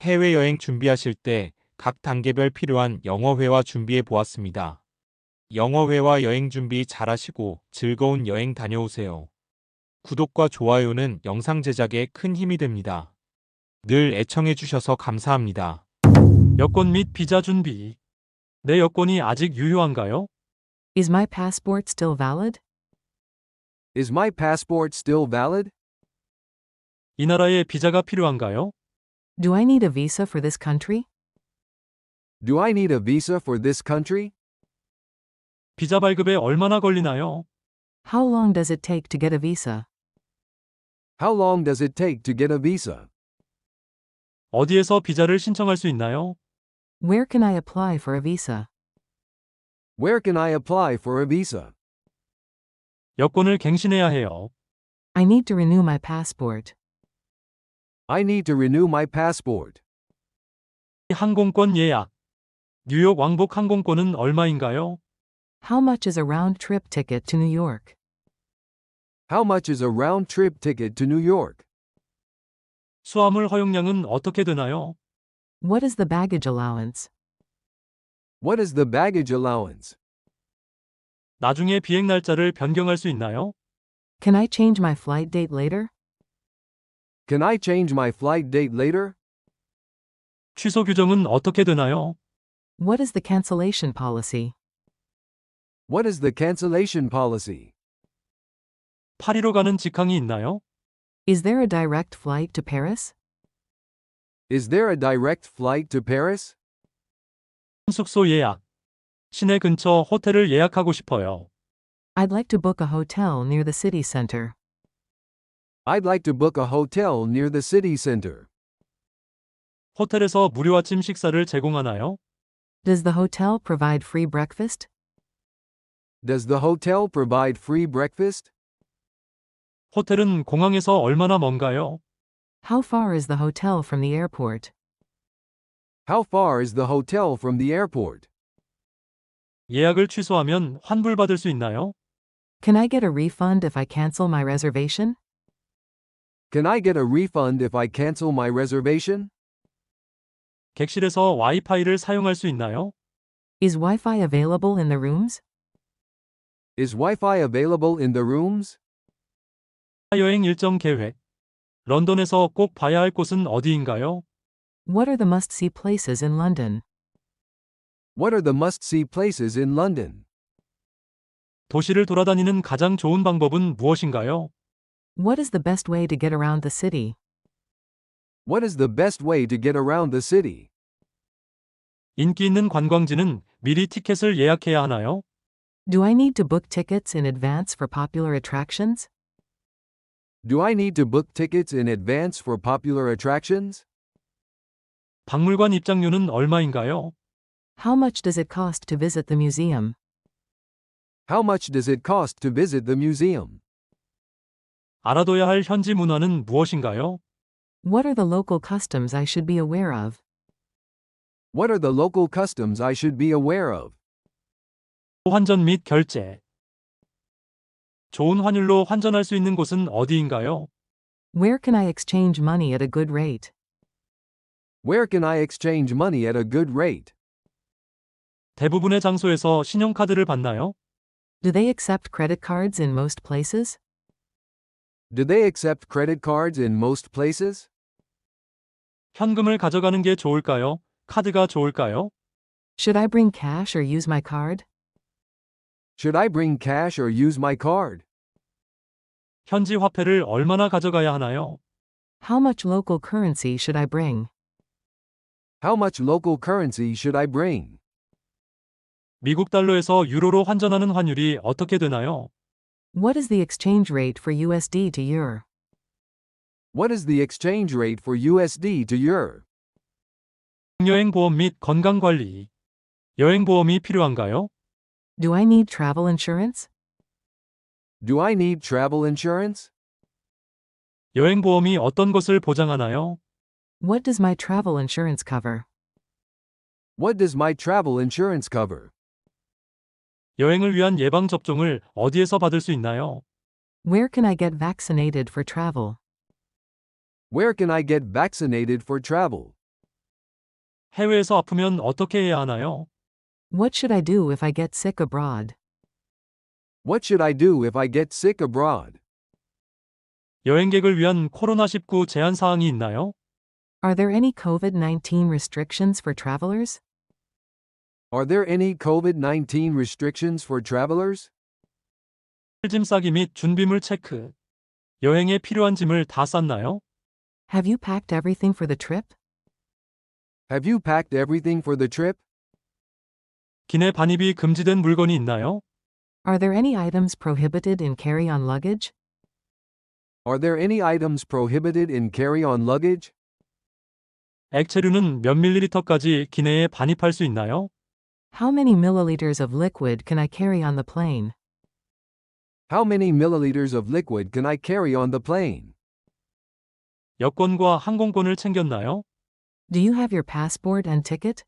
해외여행 준비하실 때 각 단계별 필요한 영어회화 준비해 보았습니다. 영어회화 여행 준비 잘하시고 즐거운 여행 다녀오세요. 구독과 좋아요는 영상 제작에 큰 힘이 됩니다. 늘 애청해 주셔서 감사합니다. 여권 및 비자 준비. 내 여권이 아직 유효한가요? Is my passport still valid? Is my passport still valid? 이 나라에 비자가 필요한가요? Do I need a visa for this country? Do I need a visa for this country? 비자 발급에 얼마나 걸리나요? How long does it take to get a visa? How long does it take to get a visa? 어디에서 비자를 신청할 수 있나요? Where can I apply for a visa? Where can I apply for a visa? 여권을 갱신해야 해요. I need to renew my passport. I need to renew my passport. 항공권 예약. 뉴욕 왕복 항공권은 얼마인가요? How much is a round-trip ticket to New York? How much is a round-trip ticket to New York? 수화물 허용량은 어떻게 되나요? What is the baggage allowance? What is the baggage allowance? 나중에 비행 날짜를 변경할 수 있나요? Can I change my flight date later? Can I change my flight date later? 취소 규정은 어떻게 되나요? What is the cancellation policy? What is the cancellation policy? 파리로 가는 직항이 있나요? Is there a direct flight to Paris? Is there a direct flight to Paris? 숙소 예약. 시내 근처 호텔을 예약하고 싶어요. I'd like to book a hotel near the city center. I'd like to book a hotel near the city center. 호텔에서 무료 아침 식사를 제공하나요? Does the hotel provide free breakfast? Does the hotel provide free breakfast? 호텔은 공항에서 얼마나 먼가요? How far is the hotel from the airport? How far is the hotel from the airport? 예약을 취소하면 환불받을 수 있나요? Can I get a refund if I cancel my reservation? Can I get a refund if I cancel my reservation? 객실에서 와이파이를 사용할 수 있나요? Is Wi-Fi available in the rooms? Is Wi-Fi available in the rooms? 여행 일정 계획. 런던에서 꼭 봐야 할 곳은 어디인가요? What are the must-see places in London? What are the must-see places in London? 도시를 돌아다니는 가장 좋은 방법은 무엇인가요? What is the best way to get around the city? What is the best way to get around the city? 인기 있는 관광지는 미리 티켓을 예약해야 하나요? Do I need to book tickets in advance for popular attractions? Do I need to book tickets in advance for popular attractions? 박물관 입장료는 얼마인가요? How much does it cost to visit the museum? How much does it cost to visit the museum? 알아둬야 할 현지 문화는 무엇인가요? What are the local customs I should be aware of? What are the local customs I should be aware of? 환전 및 결제. 좋은 환율로 환전할 수 있는 곳은 어디인가요? Where can I exchange money at a good rate? Where can I exchange money at a good rate? 대부분의 장소에서 신용카드를 받나요? Do they accept credit cards in most places? Do they accept credit cards in most places? 현금을 가져가는 게 좋을까요? 카드가 좋을까요? Should I bring cash or use my card? Should I bring cash or use my card? 현지 화폐를 얼마나 가져가야 하나요? How much local currency should I bring? How much local currency should I bring? 미국 달러에서 유로로 환전하는 환율이 어떻게 되나요? What is the exchange rate for USD to euro? What is the exchange rate for USD to euro? 여행 보험 및 건강 관리. 여행 보험이 필요한가요? Do I need travel insurance? Do I need travel insurance? 여행 보험이 어떤 것을 보장하나요? What does my travel insurance cover? What does my travel insurance cover? 여행을 위한 예방 접종을 어디에서 받을 수 있나요? Where can I get vaccinated for travel? Where can I get vaccinated for travel? 해외에서 아프면 어떻게 해야 하나요? What should I do if I get sick abroad? What should I do if I get sick abroad? 여행객을 위한 코로나19 제한 사항이 있나요? Are there any COVID-19 restrictions for travelers? Are there any COVID-19 restrictions for travelers? 짐 싸기 및 준비물 체크. 여행에 필요한 짐을 다 쌌나요? Have you packed everything for the trip? Have you packed everything for the trip? 기내 반입이 금지된 물건이 있나요? Are there any items prohibited in carry-on luggage? Are there any items prohibited in carry-on luggage? 액체류는 몇 밀리리터까지 기내에 반입할 수 있나요? How many milliliters of liquid can I carry on the plane? How many milliliters of liquid can I carry on the plane? 여권과 항공권을 챙겼나요? Do you have your passport and ticket?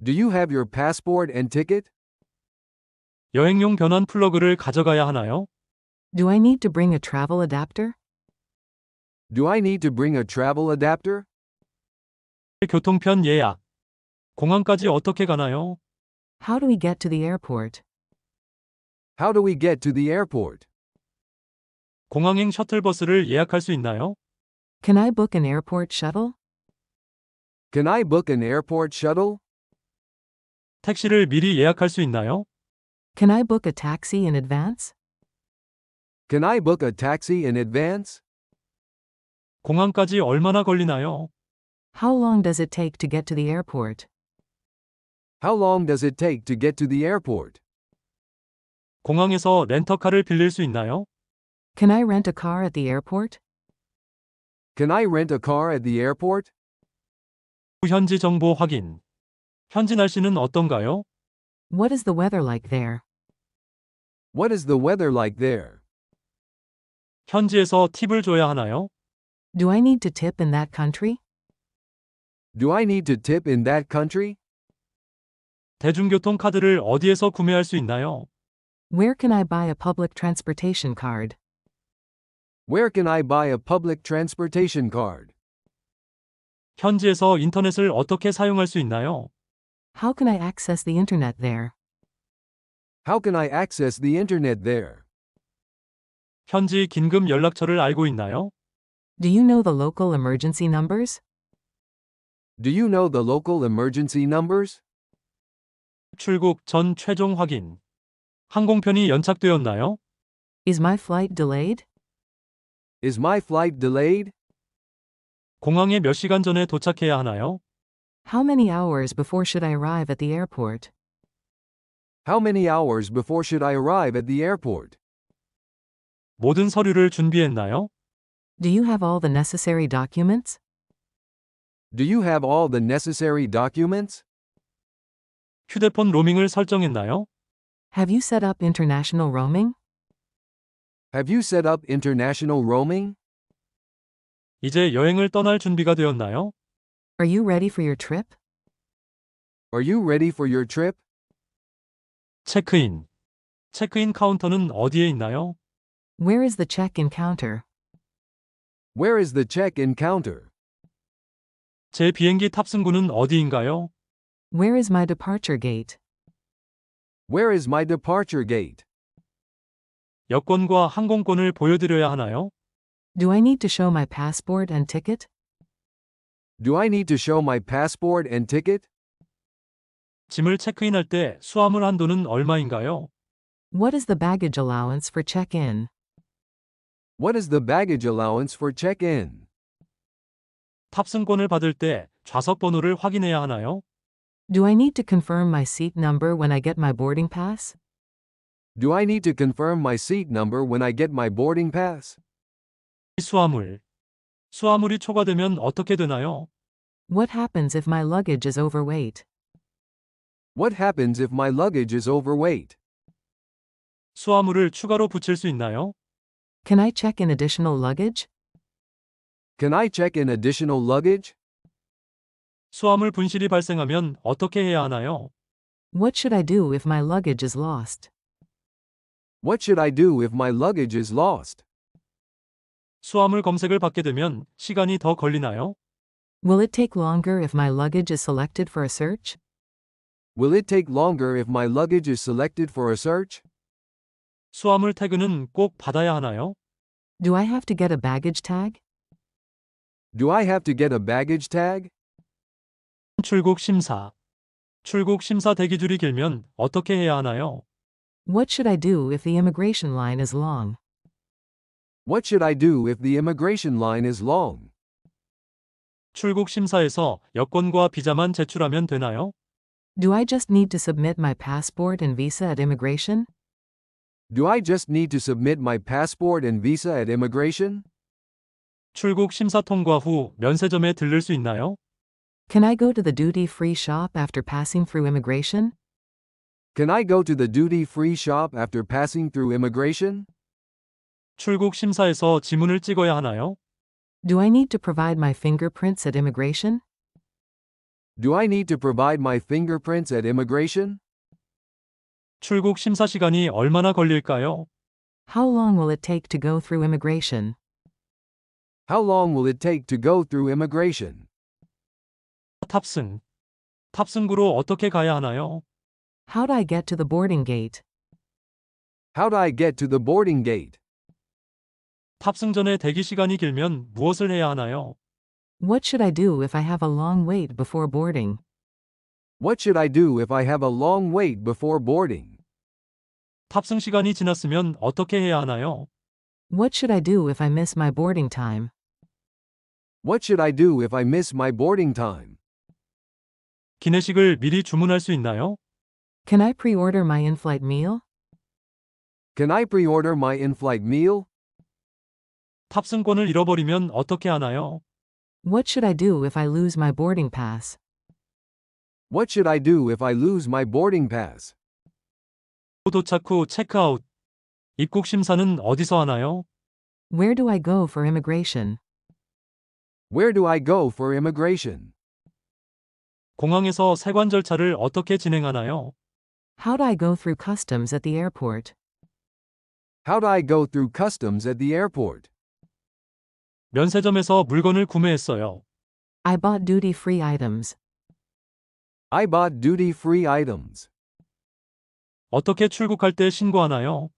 Do you have your passport and ticket? 여행용 변환 플러그를 가져가야 하나요? Do I need to bring a travel adapter? Do I need to bring a travel adapter? 교통편 예약. 공항까지 어떻게 가나요? How do we get to the airport? How do we get to the airport? 공항행 셔틀버스를 예약할 수 있나요? Can I book an airport shuttle? Can I book an airport shuttle? 택시를 미리 예약할 수 있나요? Can I book a taxi in advance? Can I book a taxi in advance? 공항까지 얼마나 걸리나요? How long does it take to get to the airport? How long does it take to get to the airport? 공항에서 렌터카를 빌릴 수 있나요? Can I rent a car at the airport? Can I rent a car at the airport? 현지 정보 확인. 현지 날씨는 어떤가요? What is the weather like there? What is the weather like there? 현지에서 팁을 줘야 하나요? Do I need to tip in that country? Do I need to tip in that country? 대중교통 카드를 어디에서 구매할 수 있나요? Where can I buy a public transportation card? Where can I buy a public transportation card? 현지에서 인터넷을 어떻게 사용할 수 있나요? How can I access the internet there? How can I access the internet there? 현지 긴급 연락처를 알고 있나요? Do you know the local emergency numbers? Do you know the local emergency numbers? 출국 전 최종 확인. 항공편이 연착되었나요? Is my flight delayed? Is my flight delayed? 공항에 몇 시간 전에 도착해야 하나요? How many hours before should I arrive at the airport? How many hours before should I arrive at the airport? 모든 서류를 준비했나요? Do you have all the necessary documents? Do you have all the necessary documents? 휴대폰 로밍을 설정했나요? Have you set up international roaming? Have you set up international roaming? 이제 여행을 떠날 준비가 되었나요? Are you ready for your trip? Are you ready for your trip? 체크인. 체크인 카운터는 어디에 있나요? Where is the check-in counter? Where is the check-in counter? 제 비행기 탑승구는 어디인가요? Where is my departure gate? Where is my departure gate? 여권과 항공권을 보여드려야 하나요? Do I need to show my passport and ticket? Do I need to show my passport and ticket? 짐을 체크인할 때 수화물 한도는 얼마인가요? What is the baggage allowance for check-in? What is the baggage allowance for check-in? 탑승권을 받을 때 좌석 번호를 확인해야 하나요? Do I need to confirm my seat number when I get my boarding pass? Do I need to confirm my seat number when I get my boarding pass? 수화물. 수화물이 초과되면 어떻게 되나요? What happens if my luggage is overweight? What happens if my luggage is overweight? 수화물을 추가로 붙일 수 있나요? Can I check in additional luggage? Can I check in additional luggage? 수화물 분실이 발생하면 어떻게 해야 하나요? What should I do if my luggage is lost? What should I do if my luggage is lost? 수화물 검색을 받게 되면 시간이 더 걸리나요? Will it take longer if my luggage is selected for a search? Will it take longer if my luggage is selected for a search? 수화물 태그는 꼭 받아야 하나요? Do I have to get a baggage tag? Do I have to get a baggage tag? 출국 심사. 출국 심사 대기줄이 길면 어떻게 해야 하나요? What should I do if the immigration line is long? What should I do if the immigration line is long? 출국 심사에서 여권과 비자만 제출하면 되나요? Do I just need to submit my passport and visa at immigration? Do I just need to submit my passport and visa at immigration? 출국 심사 통과 후 면세점에 들를 수 있나요? Can I go to the duty-free shop after passing through immigration? Can I go to the duty-free shop after passing through immigration? 출국 심사에서 지문을 찍어야 하나요? Do I need to provide my fingerprints at immigration? Do I need to provide my fingerprints at immigration? 출국 심사 시간이 얼마나 걸릴까요? How long will it take to go through immigration? How long will it take to go through immigration? 탑승. 탑승구로 어떻게 가야 하나요? How do I get to the boarding gate? How do I get to the boarding gate? 탑승 전에 대기 시간이 길면 무엇을 해야 하나요? What should I do if I have a long wait before boarding? What should I do if I have a long wait before boarding? 탑승 시간이 지났으면 어떻게 해야 하나요? What should I do if I miss my boarding time? What should I do if I miss my boarding time? 기내식을 미리 주문할 수 있나요? Can I pre-order my in-flight meal? Can I pre-order my in-flight meal? 탑승권을 잃어버리면 어떻게 하나요? What should I do if I lose my boarding pass? What should I do if I lose my boarding pass? 도착 후 체크아웃. 입국 심사는 어디서 하나요? Where do I go for immigration? Where do I go for immigration? 공항에서 세관 절차를 어떻게 진행하나요? How do I go through customs at the airport? How do I go through customs at the airport? 면세점에서 물건을 구매했어요. I bought duty-free items. I bought duty-free items. 어떻게 출국할 때 신고하나요?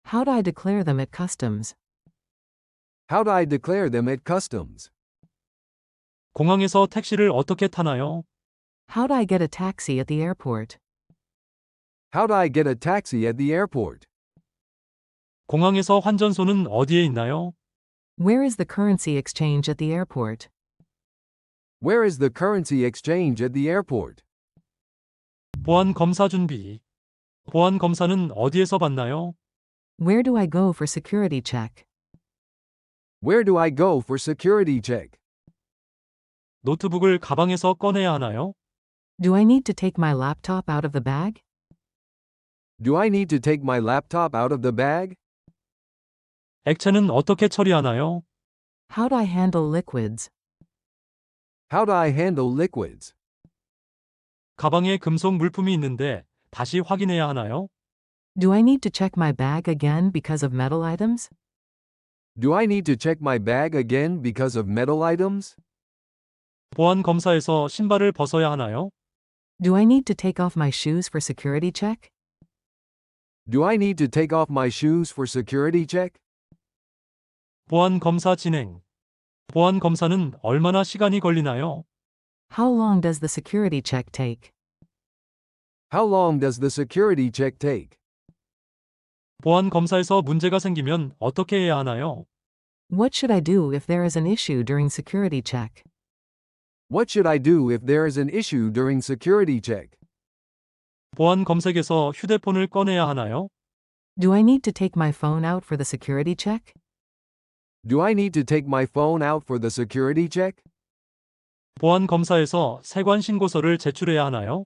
How do I declare them at customs? How do I declare them at customs? 공항에서 택시를 어떻게 타나요? How do I get a taxi at the airport? How do I get a taxi at the airport? 공항에서 환전소는 어디에 있나요? Where is the currency exchange at the airport? Where is the currency exchange at the airport? 보안 검사 준비. 보안 검사는 어디에서 받나요? Where do I go for security check? Where do I go for security check? 노트북을 가방에서 꺼내야 하나요? Do I need to take my laptop out of the bag? Do I need to take my laptop out of the bag? 액체는 어떻게 처리하나요? How do I handle liquids? How do I handle liquids? 가방에 금속 물품이 있는데 다시 확인해야 하나요? Do I need to check my bag again because of metal items? Do I need to check my bag again because of metal items? 보안 검사에서 신발을 벗어야 하나요? Do I need to take off my shoes for security check? Do I need to take off my shoes for security check? 보안 검사 진행. 보안 검사는 얼마나 시간이 걸리나요? How long does the security check take? How long does the security check take? 보안 검사에서 문제가 생기면 어떻게 해야 하나요? What should I do if there is an issue during security check? What should I do if there is an issue during security check? 보안 검색에서 휴대폰을 꺼내야 하나요? Do I need to take my phone out for the security check? Do I need to take my phone out for the security check? 보안 검사에서 세관 신고서를 제출해야 하나요?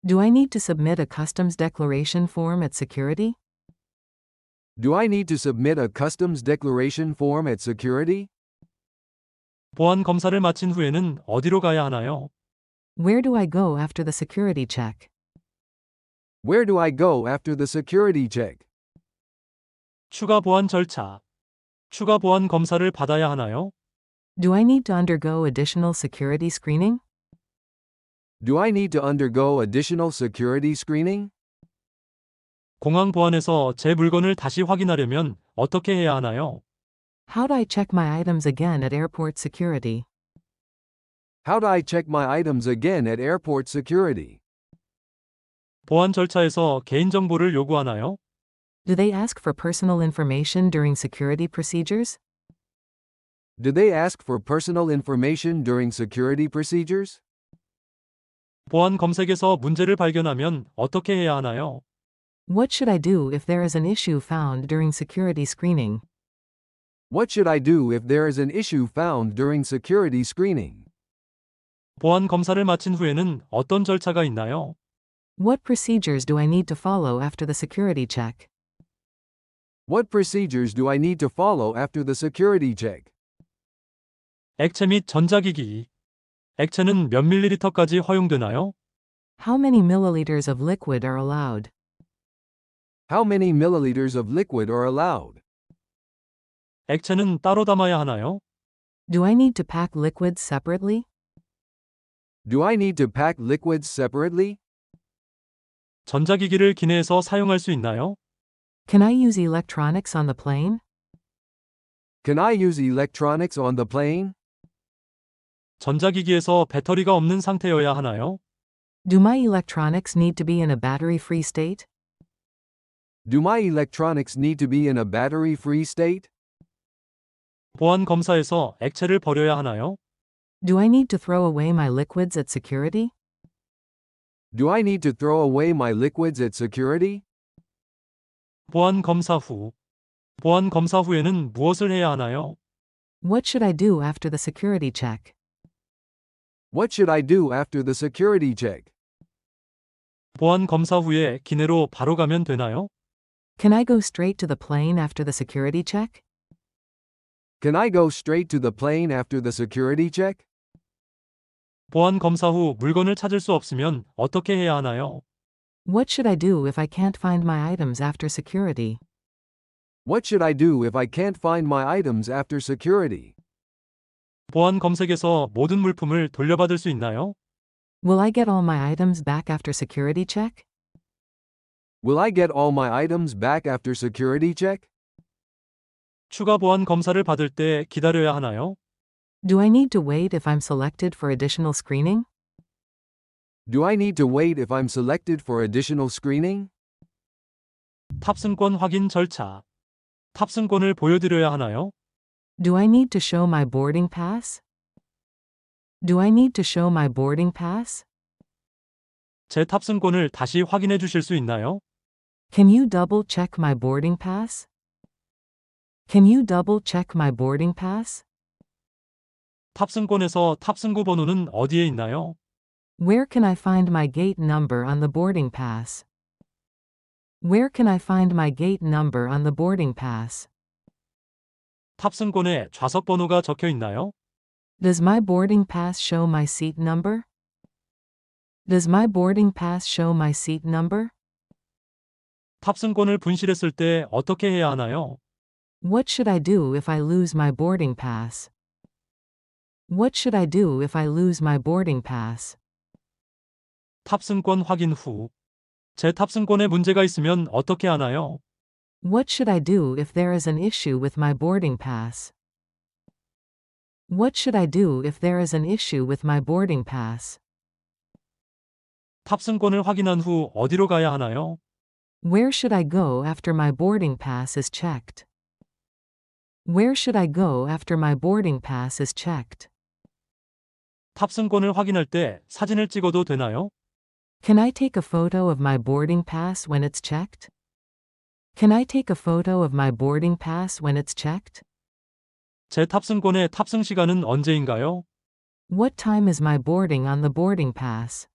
Do I need to submit a customs declaration form at security? Do I need to submit a customs declaration form at security? 보안 검사를 마친 후에는 어디로 가야 하나요? Where do I go after the security check? Where do I go after the security check? 추가 보안 절차. 추가 보안 검사를 받아야 하나요? Do I need to undergo additional security screening? Do I need to undergo additional security screening? 공항 보안에서 제 물건을 다시 확인하려면 어떻게 해야 하나요? How do I check my items again at airport security? How do I check my items again at airport security? 보안 절차에서 개인정보를 요구하나요? Do they ask for personal information during security procedures? Do they ask for personal information during security procedures? 보안 검색에서 문제를 발견하면 어떻게 해야 하나요? What should I do if there is an issue found during security screening? What should I do if there is an issue found during security screening? 보안 검사를 마친 후에는 어떤 절차가 있나요? What procedures do I need to follow after the security check? What procedures do I need to follow after the security check? 액체 및 전자기기. 액체는 몇 밀리리터까지 허용되나요? How many milliliters of liquid are allowed? How many milliliters of liquid are allowed? 액체는 따로 담아야 하나요? Do I need to pack liquids separately? Do I need to pack liquids separately? 전자기기를 기내에서 사용할 수 있나요? Can I use electronics on the plane? Can I use electronics on the plane? 전자기기에서 배터리가 없는 상태여야 하나요? Do my electronics need to be in a battery-free state? Do my electronics need to be in a battery-free state? 보안 검사에서 액체를 버려야 하나요? Do I need to throw away my liquids at security? Do I need to throw away my liquids at security? 보안 검사 후. 보안 검사 후에는 무엇을 해야 하나요? What should I do after the security check? What should I do after the security check? 보안 검사 후에 기내로 바로 가면 되나요? Can I go straight to the plane after the security check? Can I go straight to the plane after the security check? 보안 검사 후 물건을 찾을 수 없으면 어떻게 해야 하나요? What should I do if I can't find my items after security? What should I do if I can't find my items after security? 보안 검색에서 모든 물품을 돌려받을 수 있나요? Will I get all my items back after security check? Will I get all my items back after security check? 추가 보안 검사를 받을 때 기다려야 하나요? Do I need to wait if I'm selected for additional screening? Do I need to wait if I'm selected for additional screening? 탑승권 확인 절차. 탑승권을 보여드려야 하나요? Do I need to show my boarding pass? Do I need to show my boarding pass? 제 탑승권을 다시 확인해 주실 수 있나요? Can you double check my boarding pass? Can you double check my boarding pass? 탑승권에서 탑승구 번호는 어디에 있나요? Where can I find my gate number on the boarding pass? Where can I find my gate number on the boarding pass? 탑승권에 좌석 번호가 적혀 있나요? Does my boarding pass show my seat number? Does my boarding pass show my seat number? 탑승권을 분실했을 때 어떻게 해야 하나요? What should I do if I lose my boarding pass? What should I do if I lose my boarding pass? 탑승권 확인 후. 제 탑승권에 문제가 있으면 어떻게 하나요? What should I do if there is an issue with my boarding pass? What should I do if there is an issue with my boarding pass? 탑승권을 확인한 후 어디로 가야 하나요? Where should I go after my boarding pass is checked? Where should I go after my boarding pass is checked? 탑승권을 확인할 때 사진을 찍어도 되나요? Can I take a photo of my boarding pass when it's checked? Can I take a photo of my boarding pass when it's checked? 제 탑승권의 탑승 시간은 언제인가요? What time is my boarding on the boarding pass?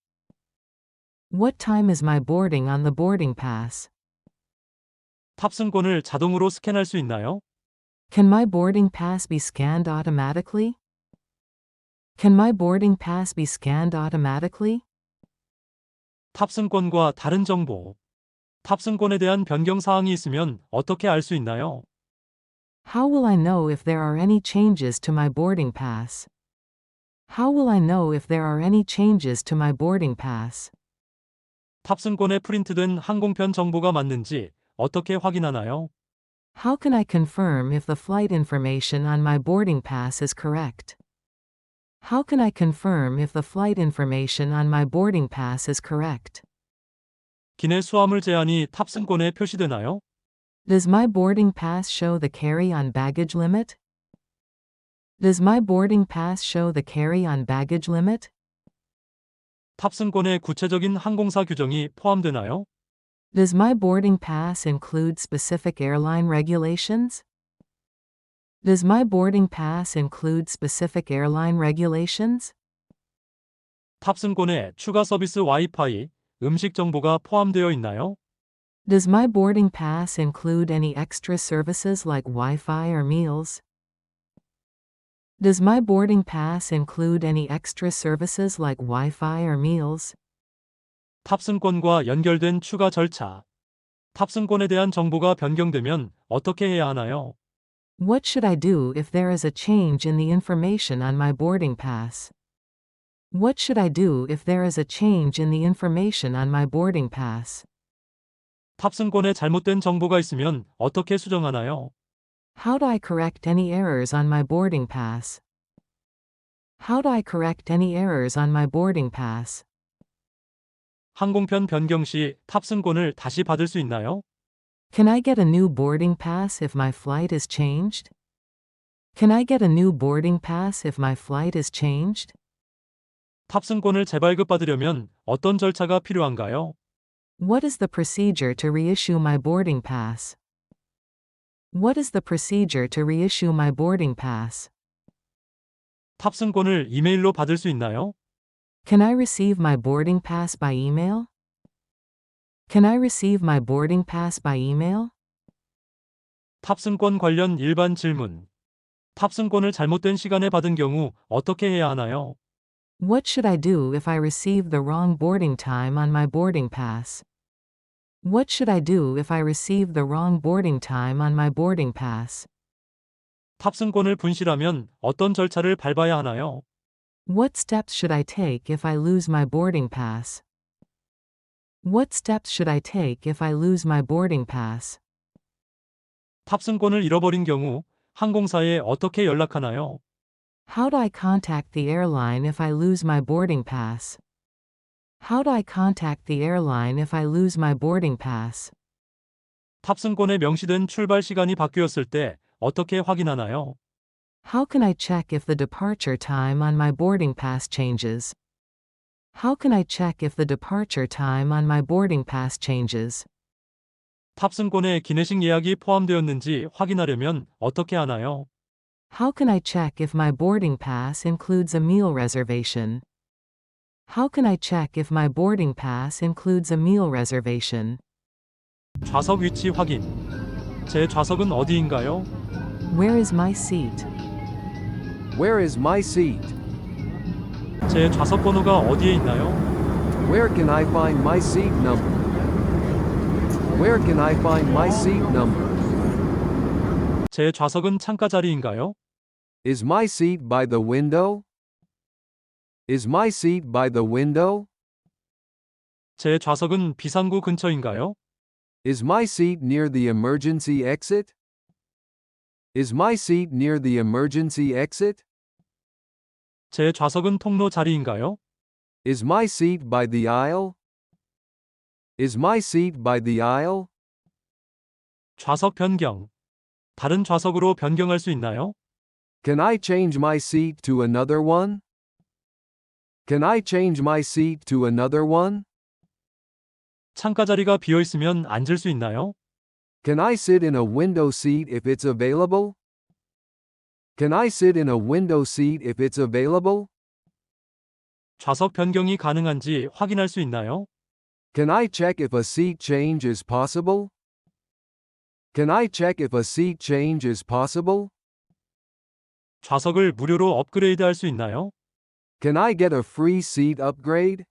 What time is my boarding on the boarding pass? 탑승권을 자동으로 스캔할 수 있나요? Can my boarding pass be scanned automatically? Can my boarding pass be scanned automatically? 탑승권과 다른 정보. 탑승권에 대한 변경 사항이 있으면 어떻게 알 수 있나요? How will I know if there are any changes to my boarding pass? How will I know if there are any changes to my boarding pass? 탑승권에 프린트된 항공편 정보가 맞는지 어떻게 확인하나요? How can I confirm if the flight information on my boarding pass is correct? How can I confirm if the flight information on my boarding pass is correct? 기내 수화물 제한이 탑승권에 표시되나요? Does my boarding pass show the carry-on baggage limit? Does my boarding pass show the carry-on baggage limit? 탑승권에 구체적인 항공사 규정이 포함되나요? Does my boarding pass include specific airline regulations? Does my boarding pass include specific airline regulations? 탑승권에 추가 서비스 와이파이, 음식 정보가 포함되어 있나요? Does my boarding pass include any extra services like Wi-Fi or meals? Does my boarding pass include any extra services like Wi-Fi or meals? 탑승권과 연결된 추가 절차. 탑승권에 대한 정보가 변경되면 어떻게 해야 하나요? What should I do if there is a change in the information on my boarding pass? What should I do if there is a change in the information on my boarding pass? 탑승권에 잘못된 정보가 있으면 어떻게 수정하나요? How do I correct any errors on my boarding pass? How do I correct any errors on my boarding pass? 항공편 변경 시 탑승권을 다시 받을 수 있나요? Can I get a new boarding pass if my flight is changed? Can I get a new boarding pass if my flight is changed? 탑승권을 재발급받으려면 어떤 절차가 필요한가요? What is the procedure to reissue my boarding pass? What is the procedure to reissue my boarding pass? 탑승권을 이메일로 받을 수 있나요? Can I receive my boarding pass by email? Can I receive my boarding pass by email? 탑승권 관련 일반 질문. 탑승권을 잘못된 시간에 받은 경우 어떻게 해야 하나요? What should I do if I receive the wrong boarding time on my boarding pass? What should I do if I receive the wrong boarding time on my boarding pass? 탑승권을 분실하면 어떤 절차를 밟아야 하나요? What steps should I take if I lose my boarding pass? What steps should I take if I lose my boarding pass? 탑승권을 잃어버린 경우 항공사에 어떻게 연락하나요? How do I contact the airline if I lose my boarding pass? How do I contact the airline if I lose my boarding pass? 탑승권에 명시된 출발 시간이 바뀌었을 때 어떻게 확인하나요? How can I check if the departure time on my boarding pass changes? How can I check if the departure time on my boarding pass changes? 탑승권에 기내식 예약이 포함되었는지 확인하려면 어떻게 하나요? How can I check if my boarding pass includes a meal reservation? How can I check if my boarding pass includes a meal reservation? 좌석 위치 확인. 제 좌석은 어디인가요? Where is my seat? Where is my seat? 제 좌석 번호가 어디에 있나요? Where can I find my seat number? Where can I find my seat number? 제 좌석은 창가 자리인가요? Is my seat by the window? Is my seat by the window? 제 좌석은 비상구 근처인가요? Is my seat near the emergency exit? Is my seat near the emergency exit? 제 좌석은 통로 자리인가요? Is my seat by the aisle? Is my seat by the aisle? 좌석 변경. 다른 좌석으로 변경할 수 있나요? Can I change my seat to another one? Can I change my seat to another one? 창가 자리가 비어 있으면 앉을 수 있나요? Can I sit in a window seat if it's available? Can I sit in a window seat if it's available? 좌석 변경이 가능한지 확인할 수 있나요? Can I check if a seat change is possible? Can I check if a seat change is possible? 좌석을 무료로 업그레이드 할 수 있나요? Can I get a free seat upgrade?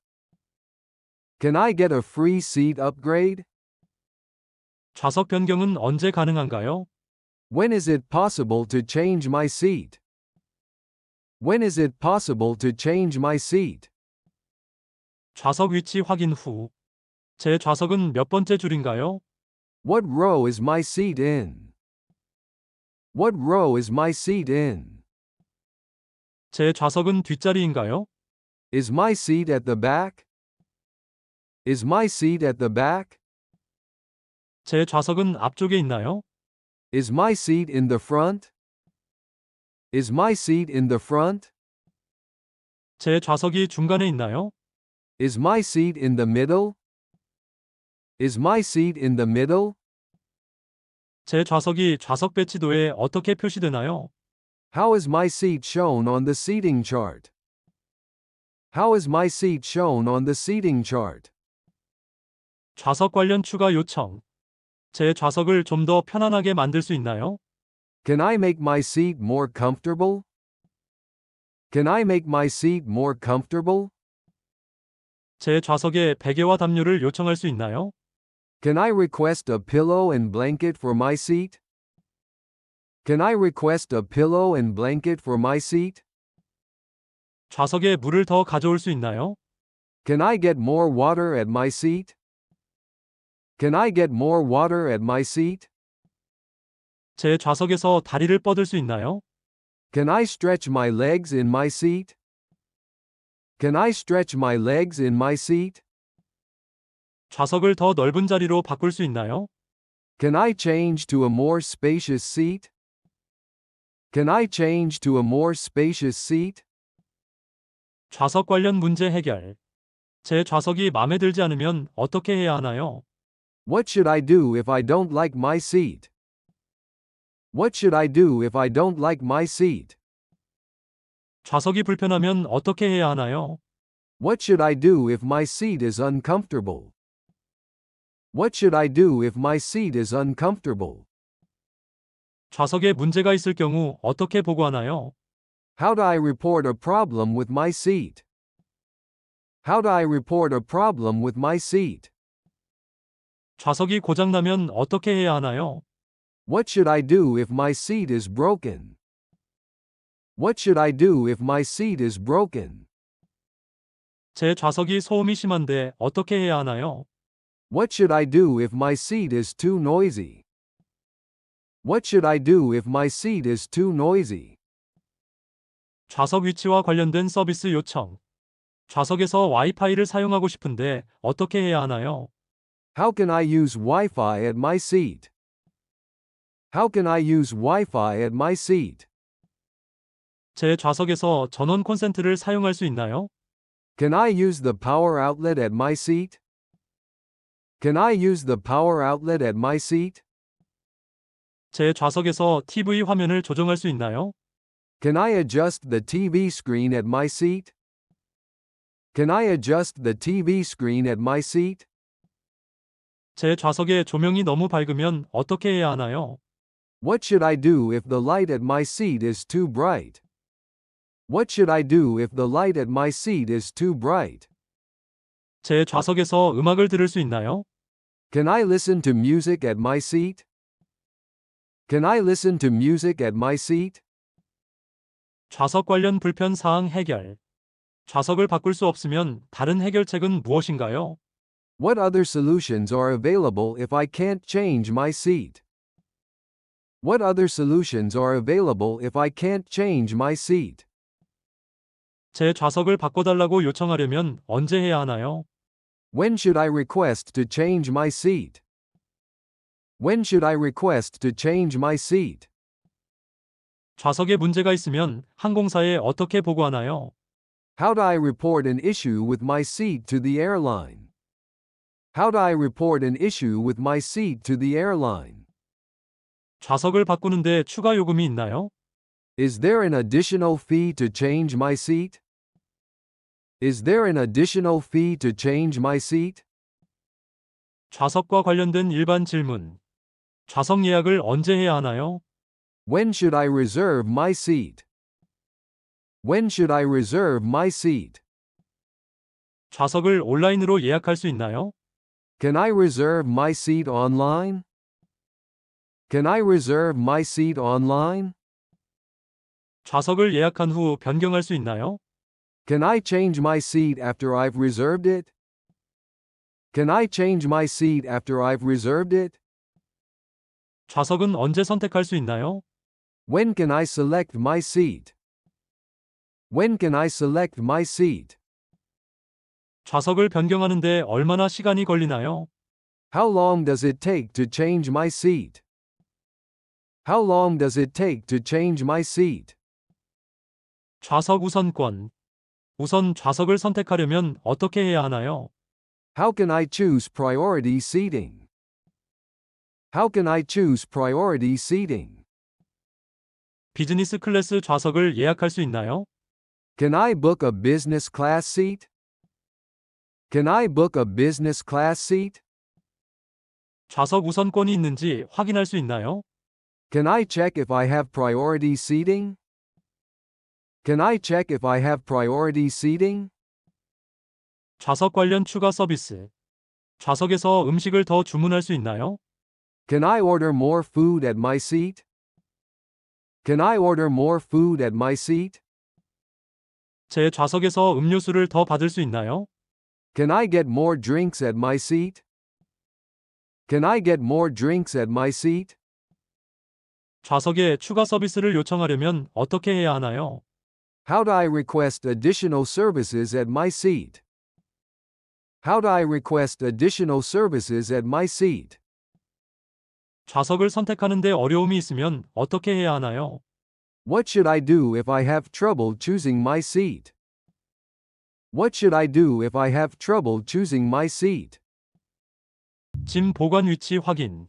Can I get a free seat upgrade? 좌석 변경은 언제 가능한가요? When is it possible to change my seat? When is it possible to change my seat? 좌석 위치 확인 후. 제 좌석은 몇 번째 줄인가요? What row is my seat in? What row is my seat in? 제 좌석은 뒷자리인가요? Is my seat at the back? Is my seat at the back? 제 좌석은 앞쪽에 있나요? Is my seat in the front? Is my seat in the front? 제 좌석이 중간에 있나요? Is my seat in the middle? Is my seat in the middle? 제 좌석이 좌석 배치도에 어떻게 표시되나요? How is my seat shown on the seating chart? How is my seat shown on the seating chart? 좌석 관련 추가 요청. 제 좌석을 좀 더 편안하게 만들 수 있나요? Can I make my seat more comfortable? Can I make my seat more comfortable? 제 좌석에 베개와 담요를 요청할 수 있나요? Can I request a pillow and blanket for my seat? Can I request a pillow and blanket for my seat? 좌석에 물을 더 가져올 수 있나요? Can I get more water at my seat? Can I get more water at my seat? 제 좌석에서 다리를 뻗을 수 있나요? Can I stretch my legs in my seat? Can I stretch my legs in my seat? 좌석을 더 넓은 자리로 바꿀 수 있나요? Can I change to a more spacious seat? Can I change to a more spacious seat? 좌석 관련 문제 해결. 제 좌석이 마음에 들지 않으면 어떻게 해야 하나요? What should I do if I don't like my seat? What should I do if I don't like my seat? 좌석이 불편하면 어떻게 해야 하나요? What should I do if my seat is uncomfortable? What should I do if my seat is uncomfortable? 좌석에 문제가 있을 경우 어떻게 보고하나요? How do I report a problem with my seat? How do I report a problem with my seat? 좌석이 고장나면 어떻게 해야 하나요? What should I do if my seat is broken? What should I do if my seat is broken? 제 좌석이 소음이 심한데 어떻게 해야 하나요? What should I do if my seat is too noisy? What should I do if my seat is too noisy? 좌석 위치와 관련된 서비스 요청. 좌석에서 와이파이를 사용하고 싶은데 어떻게 해야 하나요? How can I use Wi-Fi at my seat? How can I use Wi-Fi at my seat? 제 좌석에서 전원 콘센트를 사용할 수 있나요? Can I use the power outlet at my seat? Can I use the power outlet at my seat? 제 좌석에서 TV 화면을 조정할 수 있나요? Can I adjust the TV screen at my seat? Can I adjust the TV screen at my seat? 제 좌석에 조명이 너무 밝으면 어떻게 해야 하나요? What should I do if the light at my seat is too bright? What should I do if the light at my seat is too bright? 제 좌석에서 음악을 들을 수 있나요? Can I listen to music at my seat? Can I listen to music at my seat? 좌석 관련 불편 사항 해결. 좌석을 바꿀 수 없으면 다른 해결책은 무엇인가요? What other solutions are available if I can't change my seat? What other solutions are available if I can't change my seat? 제 좌석을 바꿔달라고 요청하려면 언제 해야 하나요? When should I request to change my seat? When should I request to change my seat? 좌석에 문제가 있으면 항공사에 어떻게 보고하나요? How do I report an issue with my seat to the airline? How do I report an issue with my seat to the airline? 좌석을 바꾸는데 추가 요금이 있나요? Is there an additional fee to change my seat? Is there an additional fee to change my seat? 좌석과 관련된 일반 질문. 좌석 예약을 언제 해야 하나요? When should I reserve my seat? When should I reserve my seat? 좌석을 온라인으로 예약할 수 있나요? Can I reserve my seat online? Can I reserve my seat online? 좌석을 예약한 후 변경할 수 있나요? Can I change my seat after I've reserved it? Can I change my seat after I've reserved it? 좌석은 언제 선택할 수 있나요? When can I select my seat? When can I select my seat? 좌석을 변경하는데 얼마나 시간이 걸리나요? How long does it take to change my seat? How long does it take to change my seat? 좌석 우선권. 우선 좌석을 선택하려면 어떻게 해야 하나요? How can I choose priority seating? How can I choose priority seating? 비즈니스 클래스 좌석을 예약할 수 있나요? Can I book a business class seat? Can I book a business class seat? 좌석 우선권이 있는지 확인할 수 있나요? Can I check if I have priority seating? Can I check if I have priority seating? 좌석 관련 추가 서비스. 좌석에서 음식을 더 주문할 수 있나요? Can I order more food at my seat? Can I order more food at my seat? 제 좌석에서 음료수를 더 받을 수 있나요? Can I get more drinks at my seat? Can I get more drinks at my seat? 좌석에 추가 서비스를 요청하려면 어떻게 해야 하나요? How do I request additional services at my seat? How do I request additional services at my seat? 좌석을 선택하는데 어려움이 있으면 어떻게 해야 하나요? What should I do if I have trouble choosing my seat? What should I do if I have trouble choosing my seat? 짐 보관 위치 확인.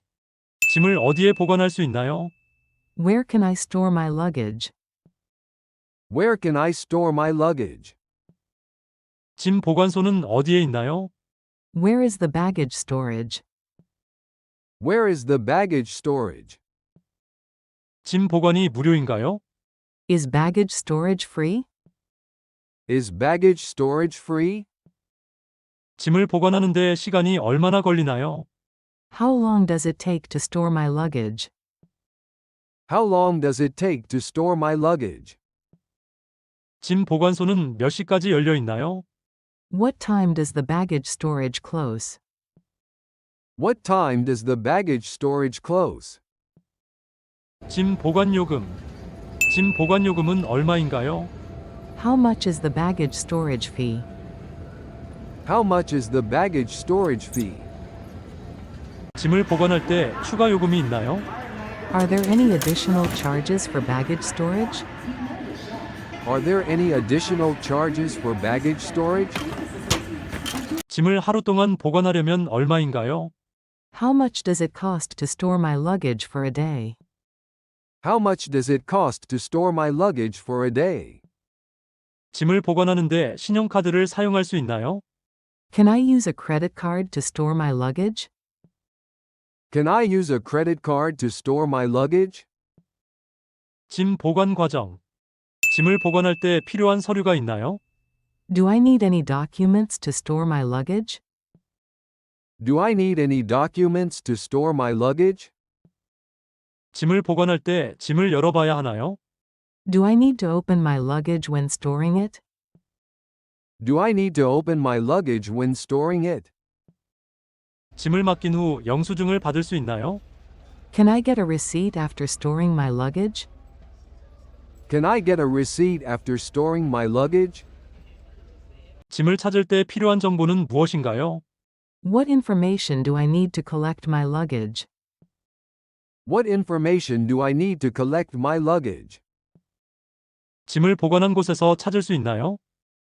짐을 어디에 보관할 수 있나요? Where can I store my luggage? Where can I store my luggage? 짐 보관소는 어디에 있나요? Where is the baggage storage? Where is the baggage storage? 짐 보관이 무료인가요? Is baggage storage free? Is baggage storage free? 짐을 보관하는데 시간이 얼마나 걸리나요? How long does it take to store my luggage? How long does it take to store my luggage? 짐 보관소는 몇 시까지 열려 있나요? What time does the baggage storage close? What time does the baggage storage close? 짐 보관 요금. 짐 보관 요금은 얼마인가요? How much is the baggage storage fee? How much is the baggage storage fee? 짐을 보관할 때 추가 요금이 있나요? Are there any additional charges for baggage storage? Are there any additional charges for baggage storage? 짐을 하루 동안 보관하려면 얼마인가요? How much does it cost to store my luggage for a day? How much does it cost to store my luggage for a day? 짐을 보관하는데 신용카드를 사용할 수 있나요? Can I use a credit card to store my luggage? Can I use a credit card to store my luggage? 짐 보관 과정. 짐을 보관할 때 필요한 서류가 있나요? Do I need any documents to store my luggage? Do I need any documents to store my luggage? 짐을 보관할 때 짐을 열어봐야 하나요? Do I need to open my luggage when storing it? Do I need to open my luggage when storing it? 짐을 맡긴 후 영수증을 받을 수 있나요? Can I get a receipt after storing my luggage? Can I get a receipt after storing my luggage? 짐을 찾을 때 필요한 정보는 무엇인가요? What information do I need to collect my luggage? What information do I need to collect my luggage? 짐을 보관한 곳에서 찾을 수 있나요?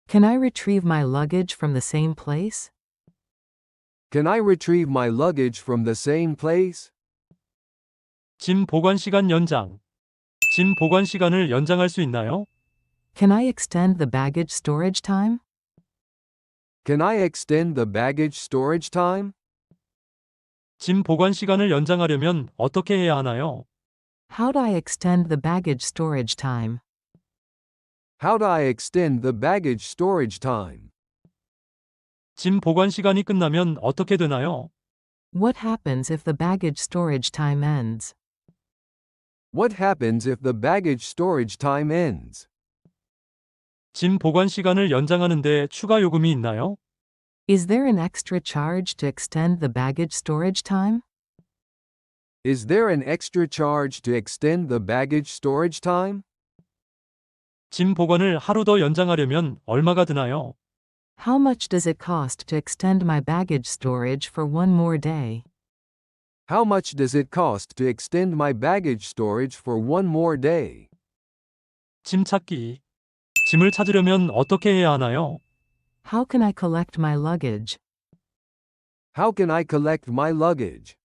Can I retrieve my luggage from the same place? Can I retrieve my luggage from the same place? 짐 보관 시간 연장. 짐 보관 시간을 연장할 수 있나요? Can I extend the baggage storage time? Can I extend the baggage storage time? 짐 보관 시간을 연장하려면 어떻게 해야 하나요? How do I extend the baggage storage time? How do I extend the baggage storage time? 짐 보관 시간이 끝나면 어떻게 되나요? What happens if the baggage storage time ends? What happens if the baggage storage time ends? 짐 보관 시간을 연장하는데 추가 요금이 있나요? Is there an extra charge to extend the baggage storage time? Is there an extra charge to extend the baggage storage time? 짐 보관을 하루 더 연장하려면 얼마가 드나요? How much does it cost to extend my baggage storage for one more day? How much does it cost to extend my baggage storage for one more day? 짐 찾기. 짐을 찾으려면 어떻게 해야 하나요? How can I collect my luggage? How can I collect my luggage?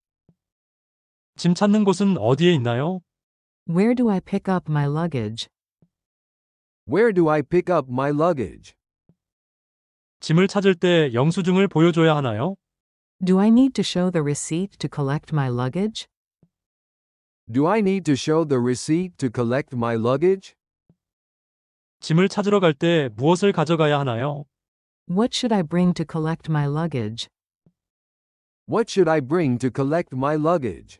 짐 찾는 곳은 어디에 있나요? Where do I pick up my luggage? Where do I pick up my luggage? 짐을 찾을 때 영수증을 보여줘야 하나요? Do I need to show the receipt to collect my luggage? Do I need to show the receipt to collect my luggage? 짐을 찾으러 갈 때 무엇을 가져가야 하나요? What should I bring to collect my luggage? What should I bring to collect my luggage?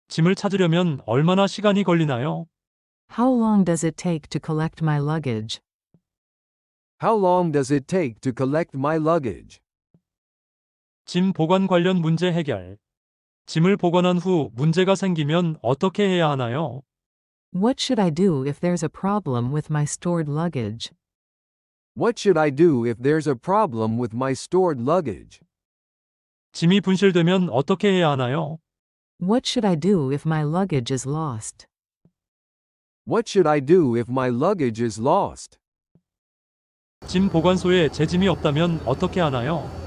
짐을 찾으려면 얼마나 시간이 걸리나요? How long does it take to collect my luggage? How long does it take to collect my luggage? 짐 보관 관련 문제 해결. 짐을 보관한 후 문제가 생기면 어떻게 해야 하나요? What should I do if there's a problem with my stored luggage? What should I do if there's a problem with my stored luggage? 짐이 분실되면 어떻게 해야 하나요? What should I do if my luggage is lost? What should I do if my luggage is lost? 짐 보관소에 제 짐이 없다면 어떻게 하나요?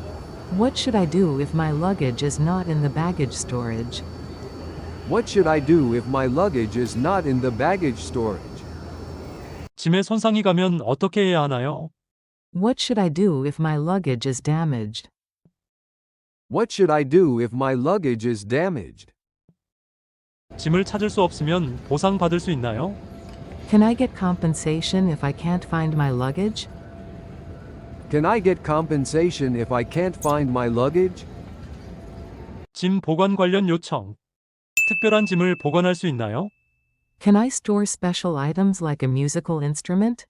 What should I do if my luggage is not in the baggage storage? What should I do if my luggage is not in the baggage storage? 짐에 손상이 가면 어떻게 해야 하나요? What should I do if my luggage is damaged? What should I do if my luggage is damaged? 짐을 찾을 수 없으면 보상받을 수 있나요? Can I get compensation if I can't find my luggage? Can I get compensation if I can't find my luggage? 짐 보관 관련 요청. 특별한 짐을 보관할 수 있나요? Can I store special items like a musical instrument?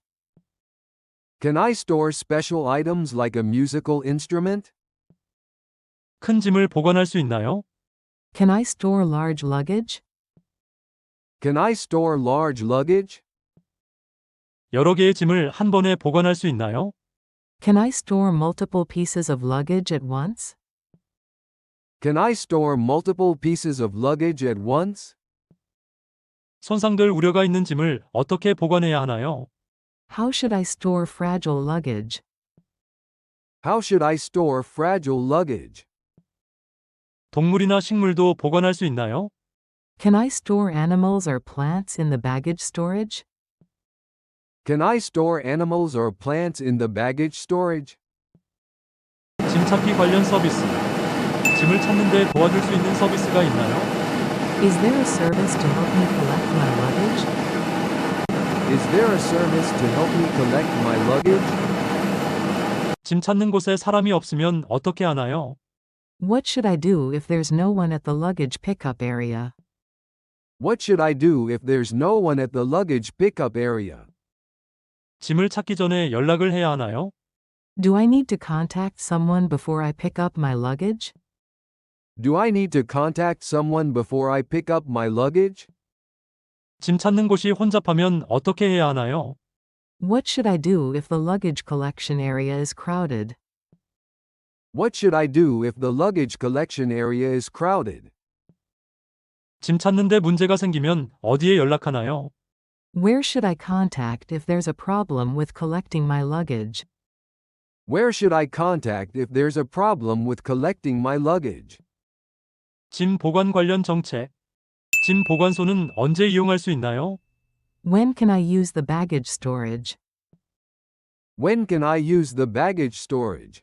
Can I store special items like a musical instrument? 큰 짐을 보관할 수 있나요? Can I store large luggage? Can I store large luggage? 여러 개의 짐을 한 번에 보관할 수 있나요? Can I store multiple pieces of luggage at once? Can I store multiple pieces of luggage at once? 손상될 우려가 있는 짐을 어떻게 보관해야 하나요? How should I store fragile luggage? How should I store fragile luggage? 동물이나 식물도 보관할 수 있나요? Can I store animals or plants in the baggage storage? Can I store animals or plants in the baggage storage? 짐 찾기 관련 서비스. 짐을 찾는 데 도와줄 수 있는 서비스가 있나요? Is there a service to help me collect my luggage? Is there a service to help me collect my luggage? 짐 찾는 곳에 사람이 없으면 어떻게 하나요? What should I do if there's no one at the luggage pickup area? What should I do if there's no one at the luggage pickup area? 짐을 찾기 전에 연락을 해야 하나요? Do I need to contact someone before I pick up my luggage? Do I need to contact someone before I pick up my luggage? 짐 찾는 곳이 혼잡하면 어떻게 해야 하나요? What should I do if the luggage collection area is crowded? What should I do if the luggage collection area is crowded? 짐 찾는데 문제가 생기면 어디에 연락하나요? Where should I contact if there's a problem with collecting my luggage? Where should I contact if there's a problem with collecting my luggage? 짐 보관 관련 정책. 짐 보관소는 언제 이용할 수 있나요? When can I use the baggage storage? When can I use the baggage storage?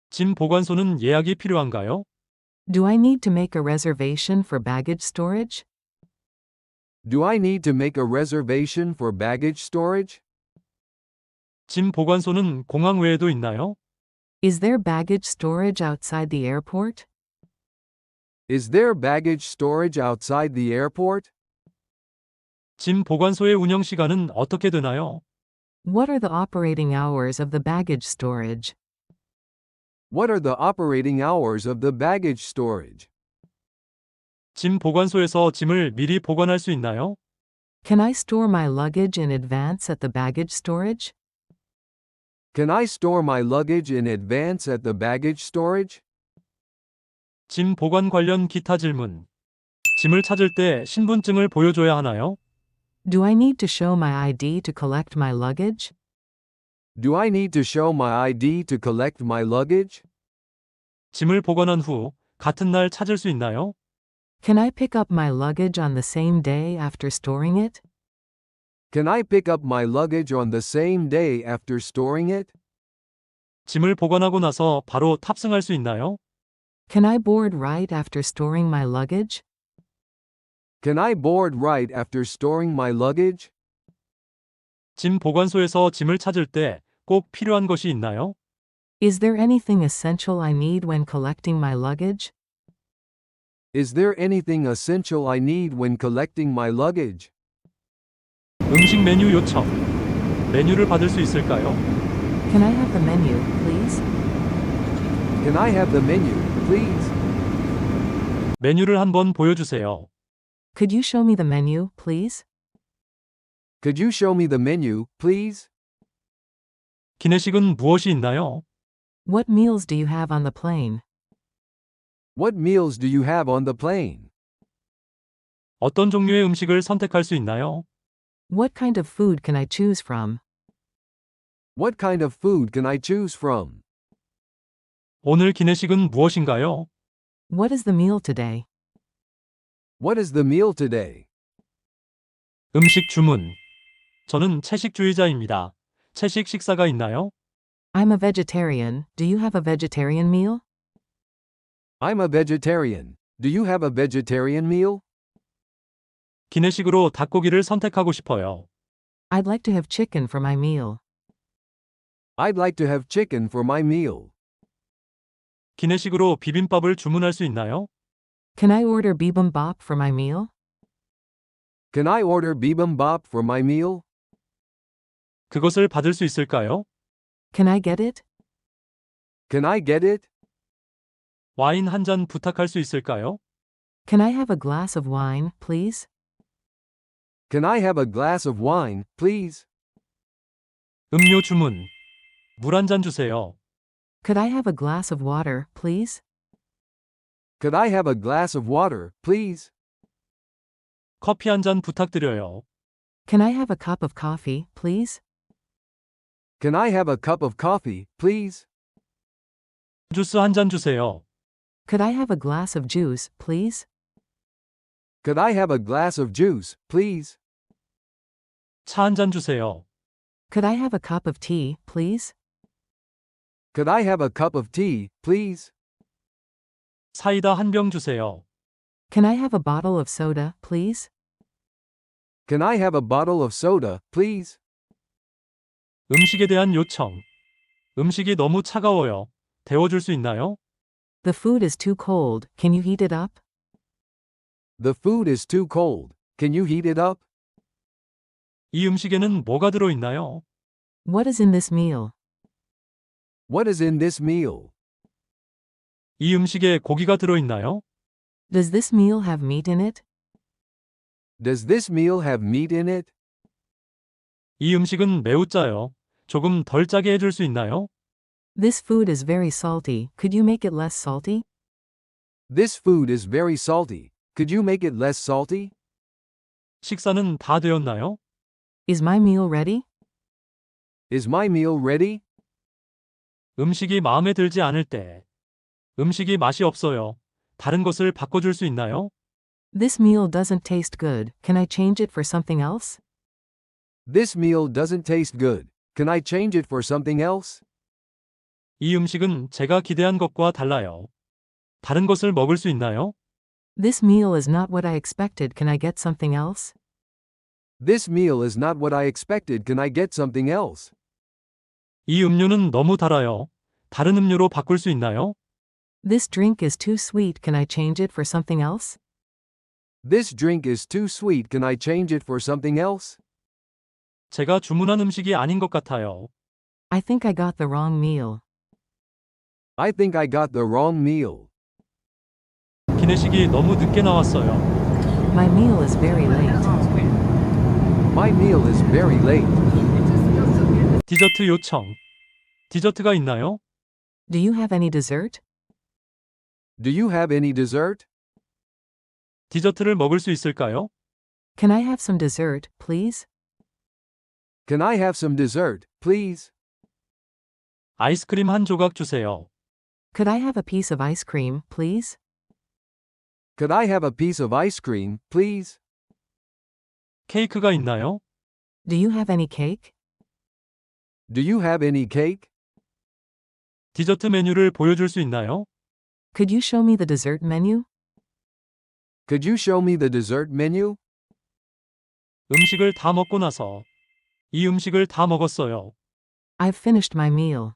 짐 보관소는 예약이 필요한가요? Do I need to make a reservation for baggage storage? Do I need to make a reservation for baggage storage? 짐 보관소는 공항 외에도 있나요? Is there baggage storage outside the airport? Is there baggage storage outside the airport? 짐 보관소의 운영 시간은 어떻게 되나요? What are the operating hours of the baggage storage? What are the operating hours of the baggage storage? 짐 보관소에서 짐을 미리 보관할 수 있나요? Can I store my luggage in advance at the baggage storage? Can I store my luggage in advance at the baggage storage? 짐 보관 관련 기타 질문. 짐을 찾을 때 신분증을 보여줘야 하나요? Do I need to show my ID to collect my luggage? Do I need to show my ID to collect my luggage? 짐을 보관한 후 같은 날 찾을 수 있나요? Can I pick up my luggage on the same day after storing it? Can I pick up my luggage on the same day after storing it? 짐을 보관하고 나서 바로 탑승할 수 있나요? Can I board right after storing my luggage? Can I board right after storing my luggage? 짐 보관소에서 짐을 찾을 때 꼭 필요한 것이 있나요? Is there anything essential I need when collecting my luggage? Is there anything essential I need when collecting my luggage? 음식 메뉴 요청. 메뉴를 받을 수 있을까요? Can I have the menu, please? Can I have the menu, please? 메뉴를 한번 보여주세요. Could you show me the menu, please? Could you show me the menu, please? 기내식은 무엇이 있나요? What meals do you have on the plane? What meals do you have on the plane? 어떤 종류의 음식을 선택할 수 있나요? What kind of food can I choose from? What kind of food can I choose from? 오늘 기내식은 무엇인가요? What is the meal today? What is the meal today? 음식 주문. 저는 채식주의자입니다. 채식 식사가 있나요? I'm a vegetarian. Do you have a vegetarian meal? I'm a vegetarian. Do you have a vegetarian meal? 기내식으로 닭고기를 선택하고 싶어요. I'd like to have chicken for my meal. I'd like to have chicken for my meal. 기내식으로 비빔밥을 주문할 수 있나요? Can I order bibimbap for my meal? Can I order bibimbap for my meal? 그것을 받을 수 있을까요? Can I get it? Can I get it? 와인 한 잔 부탁할 수 있을까요? Can I have a glass of wine, please? Can I have a glass of wine, please? 음료 주문. 물 한 잔 주세요. Could I have a glass of water, please? Could I have a glass of water, please? 커피 한 잔 부탁드려요. Can I have a cup of coffee, please? Can I have a cup of coffee, please? 주스 한 잔 주세요. Could I have a glass of juice, please? Could I have a glass of juice, please? 차 한 잔 주세요. Could I have a cup of tea, please? Could I have a cup of tea, please? 사이다 한 병 주세요. Can I have a bottle of soda, please? Can I have a bottle of soda, please? 음식에 대한 요청. 음식이 너무 차가워요. 데워줄 수 있나요? The food is too cold. Can you heat it up? The food is too cold. Can you heat it up? 이 음식에는 뭐가 들어 있나요? What is in this meal? What is in this meal? 이 음식에 고기가 들어 있나요? Does this meal have meat in it? Does this meal have meat in it? 이 음식은 매우 짜요. 조금 덜 짜게 해줄 수 있나요? This food is very salty. Could you make it less salty? This food is very salty. Could you make it less salty? 식사는 다 되었나요? Is my meal ready? Is my meal ready? 음식이 마음에 들지 않을 때. 음식이 맛이 없어요. 다른 것을 바꿔줄 수 있나요? This meal doesn't taste good. Can I change it for something else? This meal doesn't taste good. Can I change it for something else? 이 음식은 제가 기대한 것과 달라요. 다른 것을 먹을 수 있나요? This meal is not what I expected. Can I get something else? This meal is not what I expected. Can I get something else? 이 음료는 너무 달아요. 다른 음료로 바꿀 수 있나요? This drink is too sweet. Can I change it for something else? This drink is too sweet. Can I change it for something else? 제가 주문한 음식이 아닌 것 같아요. I think I got the wrong meal. I think I got the wrong meal. 기내식이 너무 늦게 나왔어요. My meal is very late. My meal is very late. 디저트 요청. 디저트가 있나요? Do you have any dessert? Do you have any dessert? 디저트를 먹을 수 있을까요? Can I have some dessert, please? Can I have some dessert, please? 아이스크림 한 조각 주세요. Could I have a piece of ice cream, please? Could I have a piece of ice cream, please? 케이크가 있나요? Do you have any cake? Do you have any cake? 디저트 메뉴를 보여줄 수 있나요? Could you show me the dessert menu? Could you show me the dessert menu? 음식을 다 먹고 나서 이 음식을 다 먹었어요. I've finished my meal.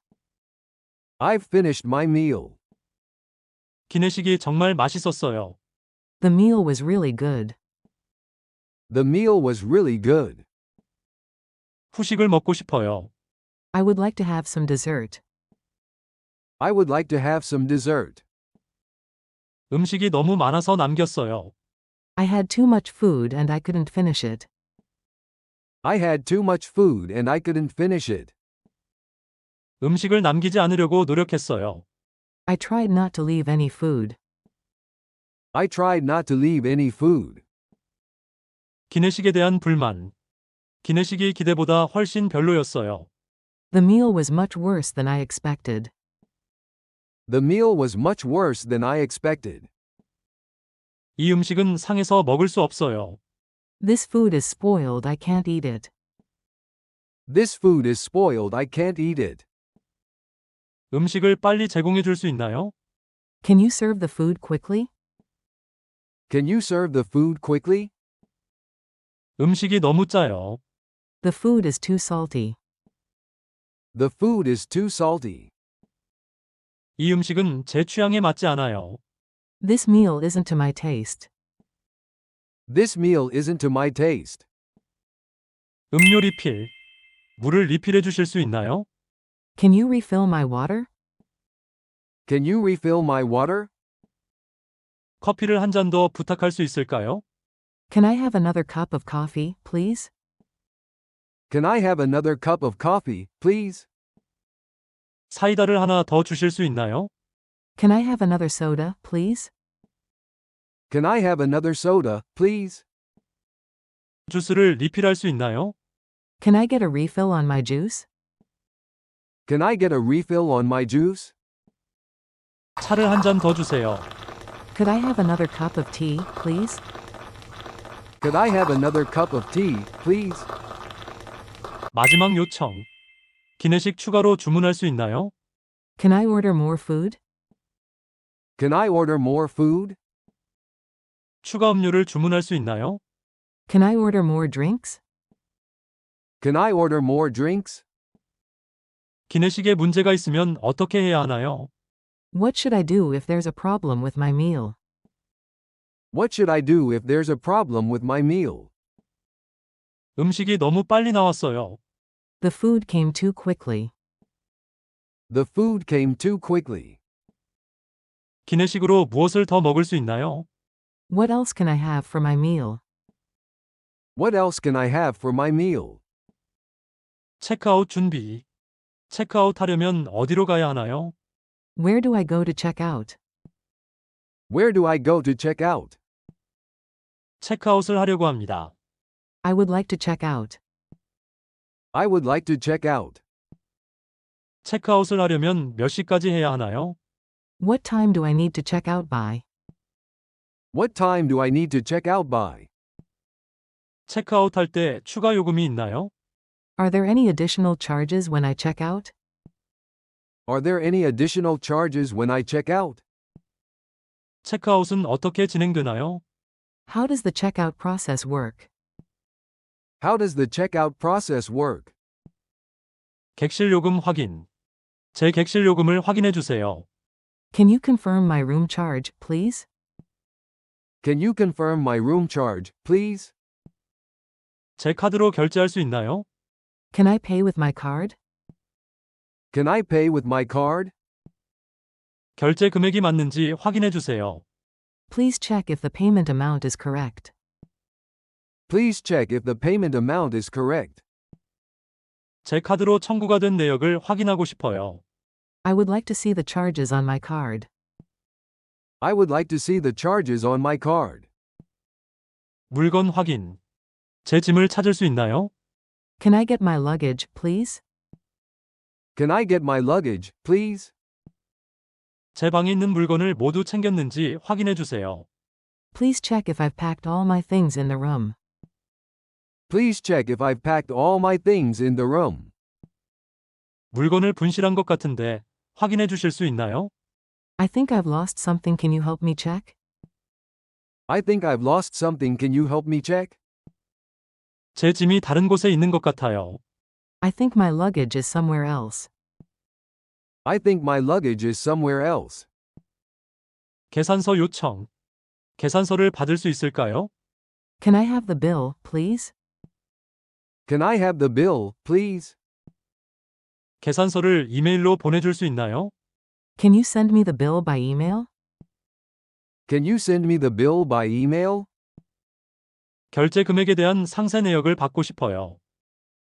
I've finished my meal. 기내식이 정말 맛있었어요. The meal was really good. The meal was really good. 후식을 먹고 싶어요. I would like to have some dessert. I would like to have some dessert. 음식이 너무 많아서 남겼어요. I had too much food and I couldn't finish it. I had too much food and I couldn't finish it. 음식을 남기지 않으려고 노력했어요. I tried not to leave any food. I tried not to leave any food. 기내식에 대한 불만. 기내식이 기대보다 훨씬 별로였어요. The meal was much worse than I expected. The meal was much worse than I expected. 이 음식은 상해서 먹을 수 없어요. This food is spoiled. I can't eat it. This food is spoiled. I can't eat it. 음식을 빨리 제공해 줄 수 있나요? Can you serve the food quickly? Can you serve the food quickly? 음식이 너무 짜요. The food is too salty. The food is too salty. 이 음식은 제 취향에 맞지 않아요. This meal isn't to my taste. This meal isn't to my taste. 음료 리필. 물을 리필해 주실 수 있나요? Can you refill my water? Can you refill my water? 커피를 한 잔 더 부탁할 수 있을까요? Can I have another cup of coffee, please? Can I have another cup of coffee, please? 사이다를 하나 더 주실 수 있나요? Can I have another soda, please? Can I have another soda, please? 주스를 리필할 수 있나요? Can I get a refill on my juice? Can I get a refill on my juice? 차를 한 잔 더 주세요. Could I have another cup of tea, please? Could I have another cup of tea, please? 마지막 요청. 기내식 추가로 주문할 수 있나요? Can I order more food? Can I order more food? 추가 음료를 주문할 수 있나요? Can I order more drinks? Can I order more drinks? 기내식에 문제가 있으면 어떻게 해야 하나요? What should I do if there's a problem with my meal? What should I do if there's a problem with my meal? 음식이 너무 빨리 나왔어요. The food came too quickly. The food came too quickly. 기내식으로 무엇을 더 먹을 수 있나요? What else can I have for my meal? What else can I have for my meal? 체크아웃 준비. 체크아웃 하려면 어디로 가야 하나요? Where do I go to check out? Where do I go to check out? 체크아웃을 하려고 합니다. I would like to check out. I would like to check out. 체크아웃을 하려면 몇 시까지 해야 하나요? What time do I need to check out by? What time do I need to check out by? 체크아웃 할 때 추가 요금이 있나요? Are there any additional charges when I check out? Are there any additional charges when I check out? 체크아웃은 어떻게 진행되나요? How does the checkout process work? How does the checkout process work? 객실 요금 확인. 제 객실 요금을 확인해 주세요. Can you confirm my room charge, please? Can you confirm my room charge, please? 제 카드로 결제할 수 있나요? Can I pay with my card? Can I pay with my card? 결제 금액이 맞는지 확인해 주세요. Please check if the payment amount is correct. Please check if the payment amount is correct. 제 카드로 청구가 된 내역을 확인하고 싶어요. I would like to see the charges on my card. I would like to see the charges on my card. 물건 확인. 제 짐을 찾을 수 있나요? Can I get my luggage, please? Can I get my luggage, please? 제 방에 있는 물건을 모두 챙겼는지 확인해 주세요. Please check if I've packed all my things in the room. Please check if I've packed all my things in the room. 물건을 분실한 것 같은데 확인해 주실 수 있나요? I think I've lost something. Can you help me check? I think I've lost something. Can you help me check? 제 짐이 다른 곳에 있는 것 같아요. I think my luggage is somewhere else. I think my luggage is somewhere else. 계산서 요청. 계산서를 받을 수 있을까요? Can I have the bill, please? Can I have the bill, please? 계산서를 이메일로 보내줄 수 있나요? Can you send me the bill by email? Can you send me the bill by email? 결제 금액에 대한 상세 내역을 받고 싶어요.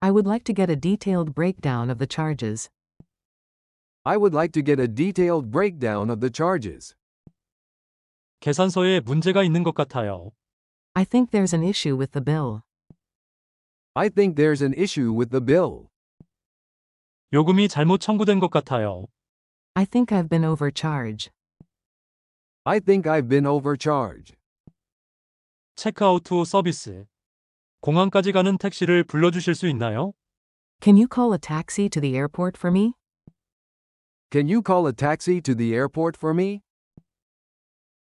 I would like to get a detailed breakdown of the charges. I would like to get a detailed breakdown of the charges. 계산서에 문제가 있는 것 같아요. I think there's an issue with the bill. I think there's an issue with the bill. 요금이 잘못 청구된 것 같아요. I think I've been overcharged. I think I've been overcharged. 체크아웃 후 서비스. 공항까지 가는 택시를 불러주실 수 있나요? Can you call a taxi to the airport for me? Can you call a taxi to the airport for me?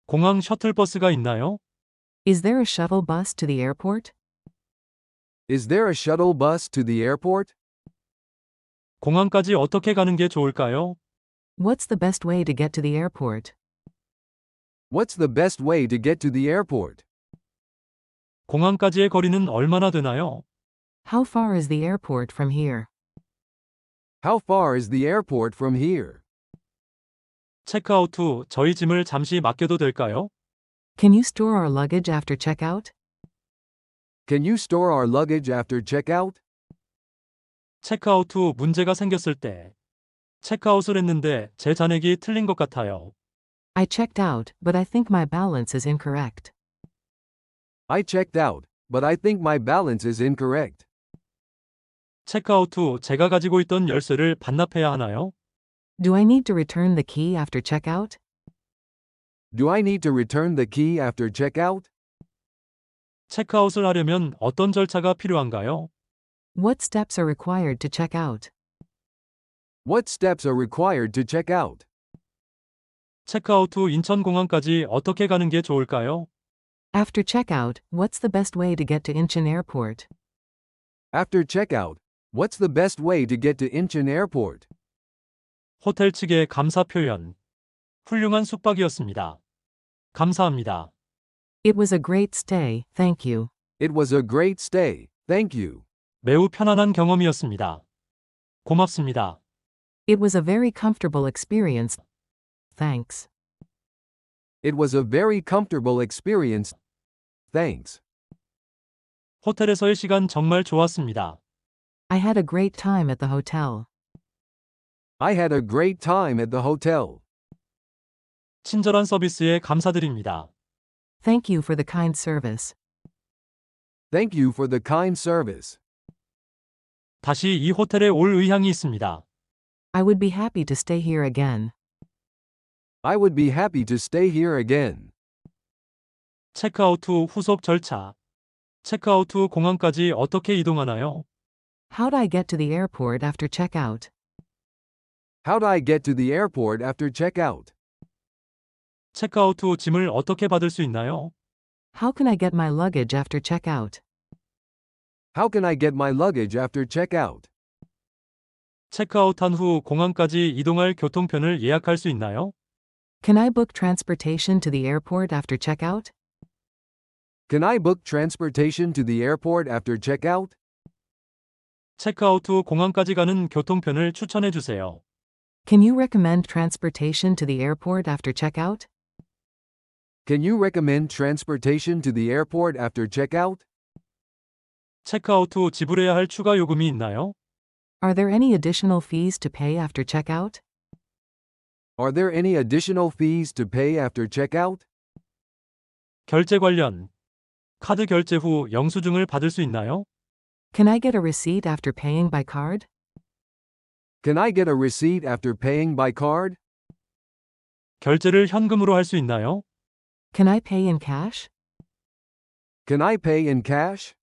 공항 셔틀버스가 있나요? Is there a shuttle bus to the airport? Is there a shuttle bus to the airport? 공항까지 어떻게 가는 게 좋을까요? What's the best way to get to the airport? What's the best way to get to the airport? 공항까지의 거리는 얼마나 되나요? How far is the airport from here? How far is the airport from here? 체크아웃 후 저희 짐을 잠시 맡겨도 될까요? Can you store our luggage after checkout? Can you store our luggage after checkout? 체크아웃 후 문제가 생겼을 때 체크아웃을 했는데 제 잔액이 틀린 것 같아요. I checked out, but I think my balance is incorrect. I checked out, but I think my balance is incorrect. 체크아웃 후 제가 가지고 있던 열쇠를 반납해야 하나요? Do I need to return the key after checkout? Do I need to return the key after checkout? 체크아웃을 하려면 어떤 절차가 필요한가요? What steps are required to check out? What steps are required to check out? 체크아웃 후 인천공항까지 어떻게 가는 게 좋을까요? After checkout, what's the best way to get to Incheon Airport? After checkout, what's the best way to get to Incheon Airport? 호텔 측의 감사 표현. 훌륭한 숙박이었습니다. 감사합니다. It was a great stay, thank you. It was a great stay, thank you. 매우 편안한 경험이었습니다. 고맙습니다. It was a very comfortable experience. Thanks. It was a very comfortable experience. Thanks. 호텔에서의 시간 정말 좋았습니다. I had a great time at the hotel. I had a great time at the hotel. 친절한 서비스에 감사드립니다. Thank you for the kind service. Thank you for the kind service. 다시 이 호텔에 올 의향이 있습니다. I would be happy to stay here again. I would be happy to stay here again. 체크아웃 후 후속 절차. 체크아웃 후 공항까지 어떻게 이동하나요? How do I get to the airport after checkout? How do I get to the airport after checkout? 체크아웃 후 짐을 어떻게 받을 수 있나요? How can I get my luggage after checkout? How can I get my luggage after checkout? 체크아웃한 후 공항까지 이동할 교통편을 예약할 수 있나요? Can I book transportation to the airport after checkout? Can I book transportation to the airport after checkout? 체크아웃 후 공항까지 가는 교통편을 추천해 주세요. Can you recommend transportation to the airport after checkout? Can you recommend transportation to the airport after checkout? 체크아웃 후 지불해야 할 추가 요금이 있나요? Are there any additional fees to pay after checkout? Are there any additional fees to pay after checkout? 결제 관련. 카드 결제 후 영수증을 받을 수 있나요? Can I get a receipt after paying by card? Can I get a receipt after paying by card? 결제를 현금으로 할 수 있나요? Can I pay in cash? Can I pay in cash?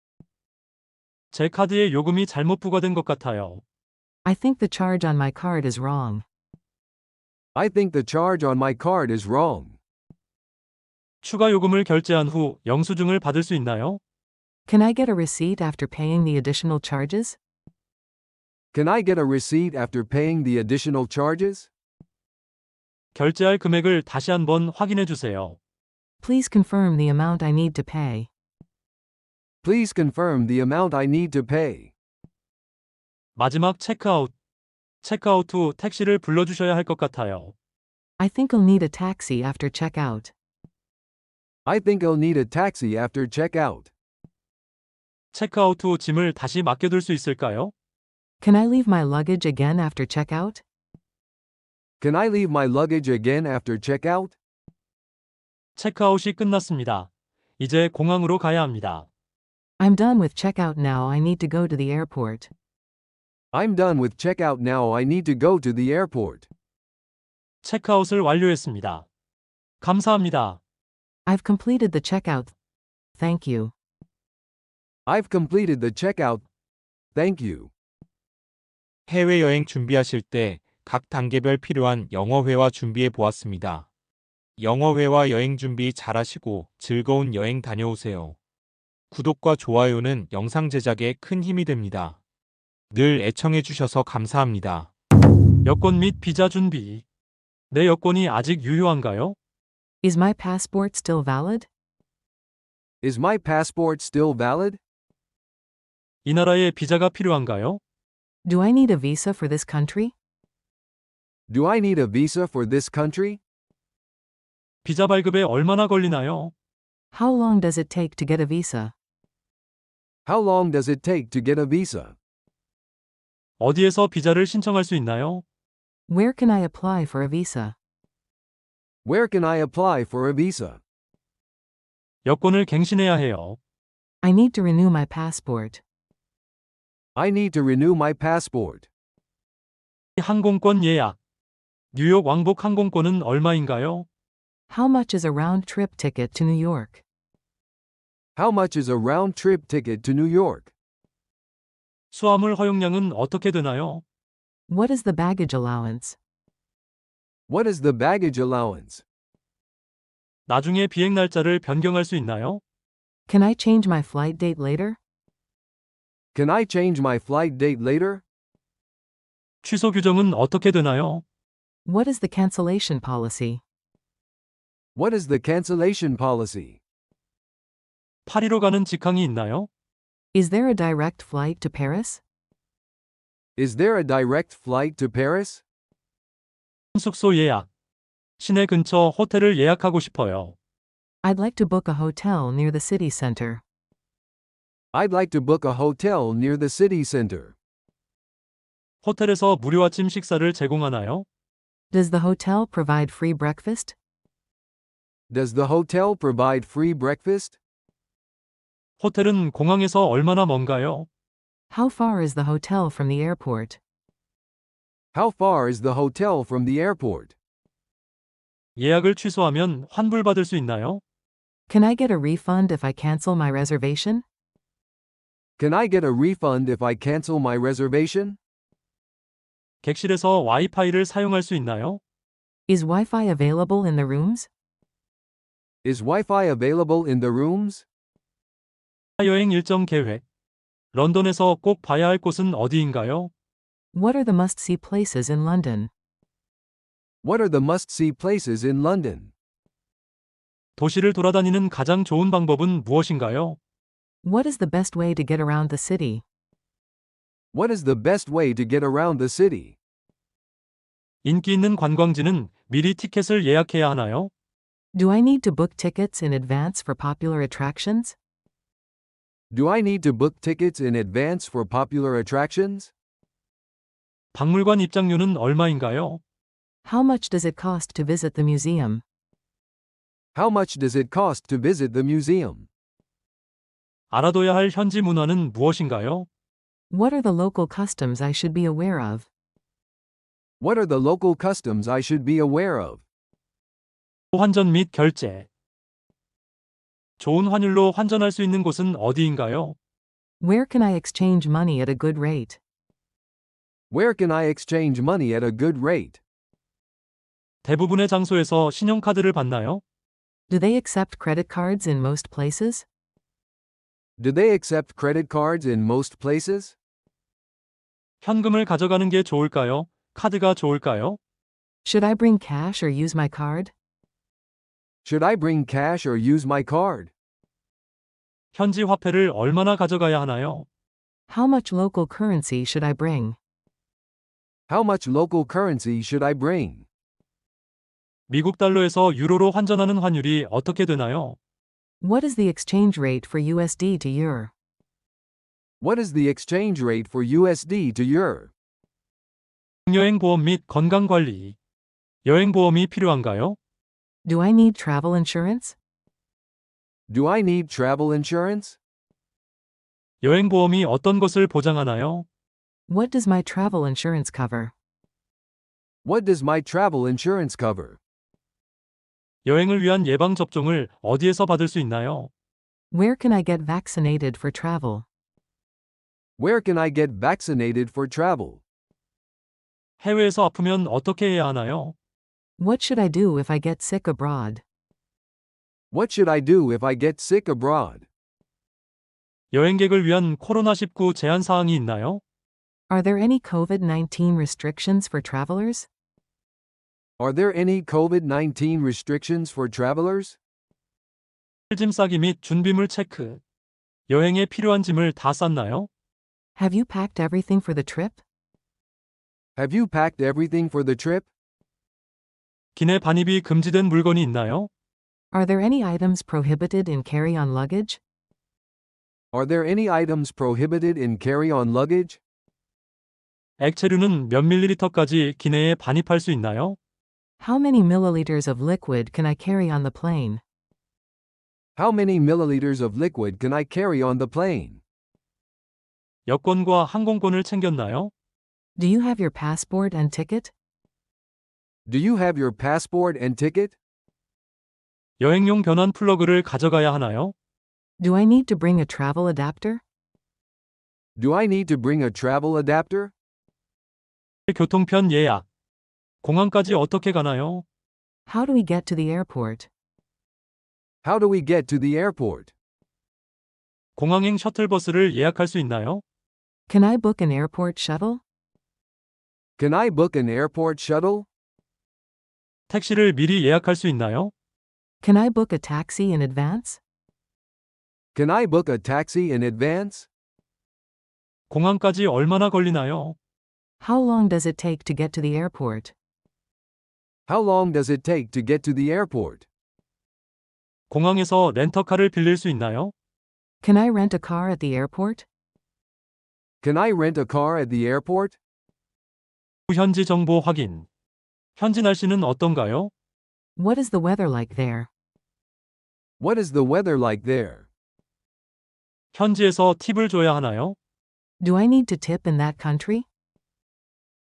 제 카드에 요금이 잘못 부과된 것 같아요. I think the charge on my card is wrong. I think the charge on my card is wrong. 추가 요금을 결제한 후 영수증을 받을 수 있나요? Can I get a receipt after paying the additional charges? Can I get a receipt after paying the additional charges? 결제할 금액을 다시 한번 확인해 주세요. Please confirm the amount I need to pay. Please confirm the amount I need to pay. 마지막 체크아웃. 체크아웃 후 택시를 불러주셔야 할 것 같아요. I think I'll need a taxi after checkout. I think I'll need a taxi after checkout. 체크아웃 후 짐을 다시 맡겨둘 수 있을까요? Can I leave my luggage again after checkout? Can I leave my luggage again after checkout? 체크아웃이 끝났습니다. 이제 공항으로 가야 합니다. I'm done with checkout now. I need to go to the airport. I'm done with checkout now. I need to go to the airport. 체크아웃을 완료했습니다. 감사합니다. I've completed the checkout. Thank you. I've completed the checkout. Thank you. 해외여행 준비하실 때 각 단계별 필요한 영어회화 준비해 보았습니다. 영어회화 여행 준비 잘하시고 즐거운 여행 다녀오세요. 구독과 좋아요는 영상 제작에 큰 힘이 됩니다. 늘 애청해 주셔서 감사합니다. 여권 및 비자 준비. 내 여권이 아직 유효한가요? Is my passport still valid? Is my passport still valid? 이 나라에 비자가 필요한가요? Do I need a visa for this country? Do I need a visa for this country? 비자 발급에 얼마나 걸리나요? How long does it take to get a visa? How long does it take to get a visa? 어디에서 비자를 신청할 수 있나요? Where can I apply for a visa? Where can I apply for a visa? 여권을 갱신해야 해요. I need to renew my passport. I need to renew my passport. 항공권 예약. 뉴욕 왕복 항공권은 얼마인가요? How much is a round trip ticket to New York? How much is a round trip ticket to New York? 수화물 허용량은 어떻게 되나요? What is the baggage allowance? What is the baggage allowance? 나중에 비행 날짜를 변경할 수 있나요? Can I change my flight date later? Can I change my flight date later? 취소 규정은 어떻게 되나요? What is the cancellation policy? What is the cancellation policy? 파리로 가는 직항이 있나요? Is there a direct flight to Paris? Is there a direct flight to Paris? 숙소 예약. 시내 근처 호텔을 예약하고 싶어요. I'd like to book a hotel near the city center. I'd like to book a hotel near the city center. 호텔에서 무료 아침 식사를 제공하나요? Does the hotel provide free breakfast? Does the hotel provide free breakfast? 호텔은 공항에서 얼마나 먼가요? How far is the hotel from the airport? How far is the hotel from the airport? 예약을 취소하면 환불받을 수 있나요? Can I get a refund if I cancel my reservation? Can I get a refund if I cancel my reservation? 객실에서 와이파이를 사용할 수 있나요? Is Wi-Fi available in the rooms? Is Wi-Fi available in the rooms? 여행 일정 계획. 런던에서 꼭 봐야 할 곳은 어디인가요? What are the must-see places in London? What are the must-see places in London? 도시를 돌아다니는 가장 좋은 방법은 무엇인가요? What is the best way to get around the city? What is the best way to get around the city? 인기 있는 관광지는 미리 티켓을 예약해야 하나요? Do I need to book tickets in advance for popular attractions? Do I need to book tickets in advance for popular attractions? 박물관 입장료는 얼마인가요? How much does it cost to visit the museum? How much does it cost to visit the museum? 알아둬야 할 현지 문화는 무엇인가요? What are the local customs I should be aware of? What are the local customs I should be aware of? 환전 및 결제. 좋은 환율로 환전할 수 있는 곳은 어디인가요? Where can I exchange money at a good rate? Where can I exchange money at a good rate? 대부분의 장소에서 신용카드를 받나요? Do they accept credit cards in most places? Do they accept credit cards in most places? 현금을 가져가는 게 좋을까요? 카드가 좋을까요? Should I bring cash or use my card? Should I bring cash or use my card? 현지 화폐를 얼마나 가져가야 하나요? How much local currency should I bring? How much local currency should I bring? 미국 달러에서 유로로 환전하는 환율이 어떻게 되나요? What is the exchange rate for USD to euro? What is the exchange rate for USD to euro? 여행 보험 및 건강 관리. 여행 보험이 필요한가요? Do I need travel insurance? Do I need travel insurance? 여행 보험이 어떤 것을 보장하나요? What does my travel insurance cover? What does my travel insurance cover? 여행을 위한 예방 접종을 어디에서 받을 수 있나요? Where can I get vaccinated for travel? Where can I get vaccinated for travel? 해외에서 아프면 어떻게 해야 하나요? What should I do if I get sick abroad? What should I do if I get sick abroad? 여행객을 위한 코로나19 제한 사항이 있나요? Are there any COVID-19 restrictions for travelers? Are there any COVID-19 restrictions for travelers? 짐 싸기 및 준비물 체크. 여행에 필요한 짐을 다 쌌나요? Have you packed everything for the trip? Have you packed everything for the trip? 기내 반입이 금지된 물건이 있나요? Are there any items prohibited in carry-on luggage? Are there any items prohibited in carry-on luggage? 액체류는 몇 밀리리터까지 기내에 반입할 수 있나요? How many milliliters of liquid can I carry on the plane? How many milliliters of liquid can I carry on the plane? 여권과 항공권을 챙겼나요? Do you have your passport and ticket? Do you have your passport and ticket? 여행용 변환 플러그를 가져가야 하나요? Do I need to bring a travel adapter? Do I need to bring a travel adapter? 교통편 예약. 공항까지 어떻게 가나요? How do we get to the airport? How do we get to the airport? 공항행 셔틀버스를 예약할 수 있나요? Can I book an airport shuttle? Can I book an airport shuttle? 택시를 미리 예약할 수 있나요? Can I book a taxi in advance? Can I book a taxi in advance? 공항까지 얼마나 걸리나요? How long does it take to get to the airport? How long does it take to get to the airport? 공항에서 렌터카를 빌릴 수 있나요? Can I rent a car at the airport? Can I rent a car at the airport? 현지 정보 확인. 현지 날씨는 어떤가요? What is the weather like there? What is the weather like there? 현지에서 팁을 줘야 하나요? Do I need to tip in that country?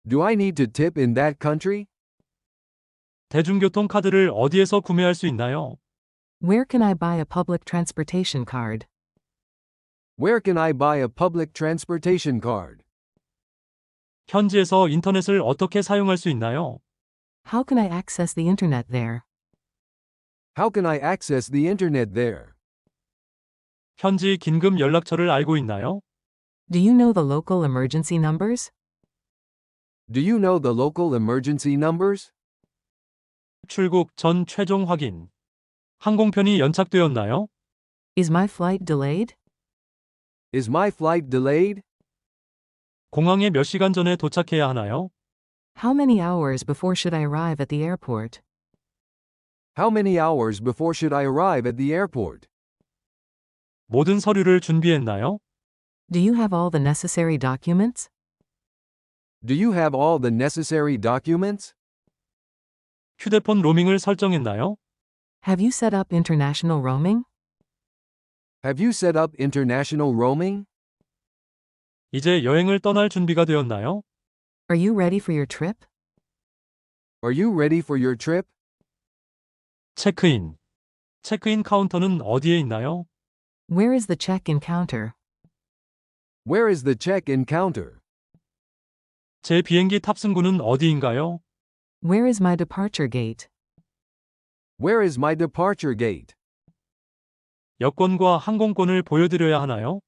Do I need to tip in that country? 대중교통 카드를 어디에서 구매할 수 있나요? Where can I buy a public transportation card? Where can I buy a public transportation card? 현지에서 인터넷을 어떻게 사용할 수 있나요? How can I access the internet there? How can I access the internet there? 현지 긴급 연락처를 알고 있나요? Do you know the local emergency numbers? Do you know the local emergency numbers? 출국 전 최종 확인. 항공편이 연착되었나요? Is my flight delayed? Is my flight delayed? 공항에 몇 시간 전에 도착해야 하나요? How many hours before should I arrive at the airport? How many hours before should I arrive at the airport? 모든 서류를 준비했나요? Do you have all the necessary documents? Do you have all the necessary documents? 휴대폰 로밍을 설정했나요? Have you set up international roaming? Have you set up international roaming? 이제 여행을 떠날 준비가 되었나요? Are you ready for your trip? Are you ready for your trip? 체크인. 체크인 카운터는 어디에 있나요? Where is the check-in counter? Where is the check-in counter? 제 비행기 탑승구는 어디인가요? Where is my departure gate? Where is my departure gate? 여권과 항공권을 보여드려야 하나요?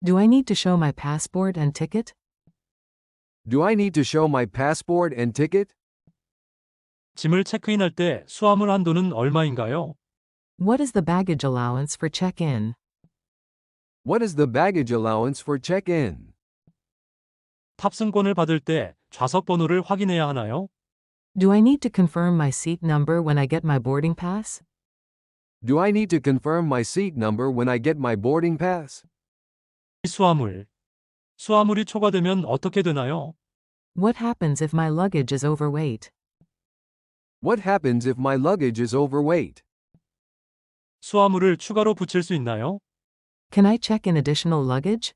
Do I need to show my passport and ticket? Do I need to show my passport and ticket? 짐을 체크인할 때 수화물 한도는 얼마인가요? What is the baggage allowance for check-in? What is the baggage allowance for check-in? 탑승권을 받을 때 좌석 번호를 확인해야 하나요? Do I need to confirm my seat number when I get my boarding pass? Do I need to confirm my seat number when I get my boarding pass? 수화물. 수화물이 초과되면 어떻게 되나요? What happens if my luggage is overweight? What happens if my luggage is overweight? 수화물을 추가로 붙일 수 있나요? Can I check in additional luggage?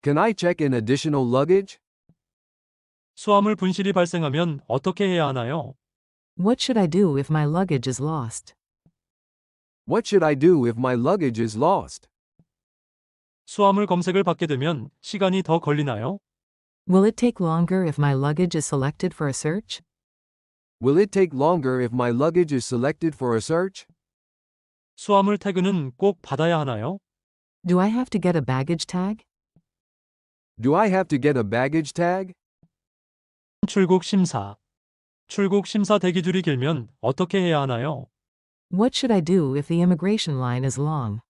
Can I check in additional luggage? 수화물 분실이 발생하면 어떻게 해야 하나요? What should I do if my luggage is lost? What should I do if my luggage is lost? 수화물 검색을 받게 되면 시간이 더 걸리나요? Will it take longer if my luggage is selected for a search? Will it take longer if my luggage is selected for a search? 수화물 태그는 꼭 받아야 하나요? Do I have to get a baggage tag? Do I have to get a baggage tag? 출국 심사. 출국 심사 대기줄이 길면 어떻게 해야 하나요? What should I do if the immigration line is long?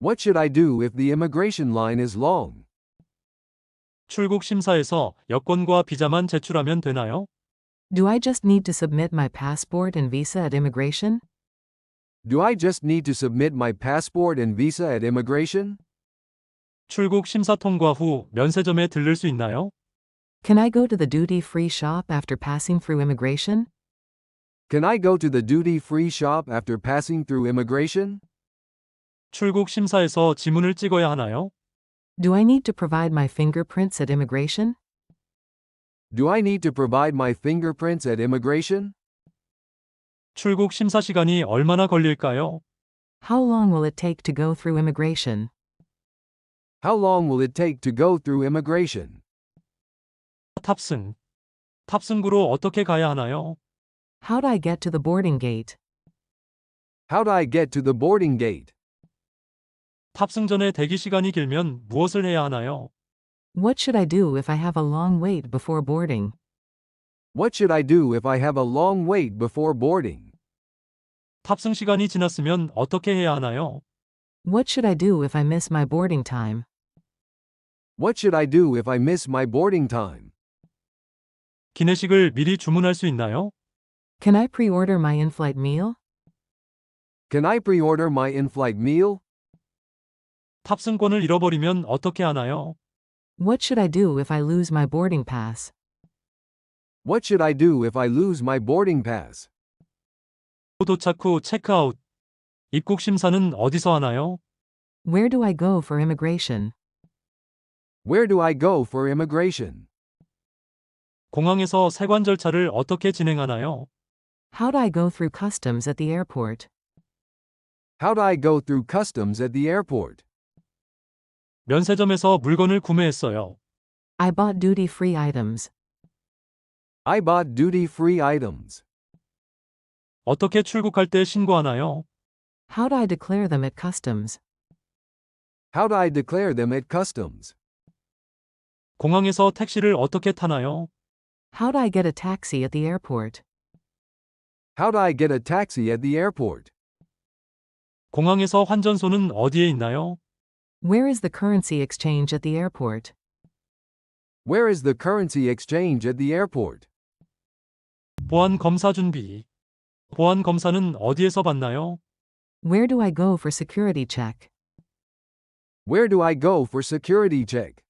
What should I do if the immigration line is long? 출국 심사에서 여권과 비자만 제출하면 되나요? Do I just need to submit my passport and visa at immigration? Do I just need to submit my passport and visa at immigration? 출국 심사 통과 후 면세점에 들를 수 있나요? Can I go to the duty-free shop after passing through immigration? Can I go to the duty-free shop after passing through immigration? 출국 심사에서 지문을 찍어야 하나요? Do I need to provide my fingerprints at immigration? Do I need to provide my fingerprints at immigration? 출국 심사 시간이 얼마나 걸릴까요? How long will it take to go through immigration? How long will it take to go through immigration? 탑승. 탑승구로 어떻게 가야 하나요? How do I get to the boarding gate? How do I get to the boarding gate? 탑승 전에 대기 시간이 길면 무엇을 해야 하나요? What should I do if I have a long wait before boarding? What should I do if I have a long wait before boarding? 탑승 시간이 지났으면 어떻게 해야 하나요? What should I do if I miss my boarding time? What should I do if I miss my boarding time? 기내식을 미리 주문할 수 있나요? Can I pre-order my in-flight meal? Can I pre-order my in-flight meal? 탑승권을 잃어버리면 어떻게 하나요? What should I do if I lose my boarding pass? What should I do if I lose my boarding pass? 도착 후 체크아웃. 입국 심사는 어디서 하나요? Where do I go for immigration? Where do I go for immigration? 공항에서 세관 절차를 어떻게 진행하나요? How do I go through customs at the airport? How do I go through customs at the airport? 면세점에서 물건을 구매했어요. I bought duty-free items. I bought duty-free items. 어떻게 출국할 때 신고하나요? How do I declare them at customs? How do I declare them at customs? 공항에서 택시를 어떻게 타나요? How do I get a taxi at the airport? How do I get a taxi at the airport? 공항에서 환전소는 어디에 있나요? Where is the currency exchange at the airport? Where is the currency exchange at the airport? 보안 검사 준비. 보안 검사는 어디에서 받나요? Where do I go for security check? Where do I go for security check?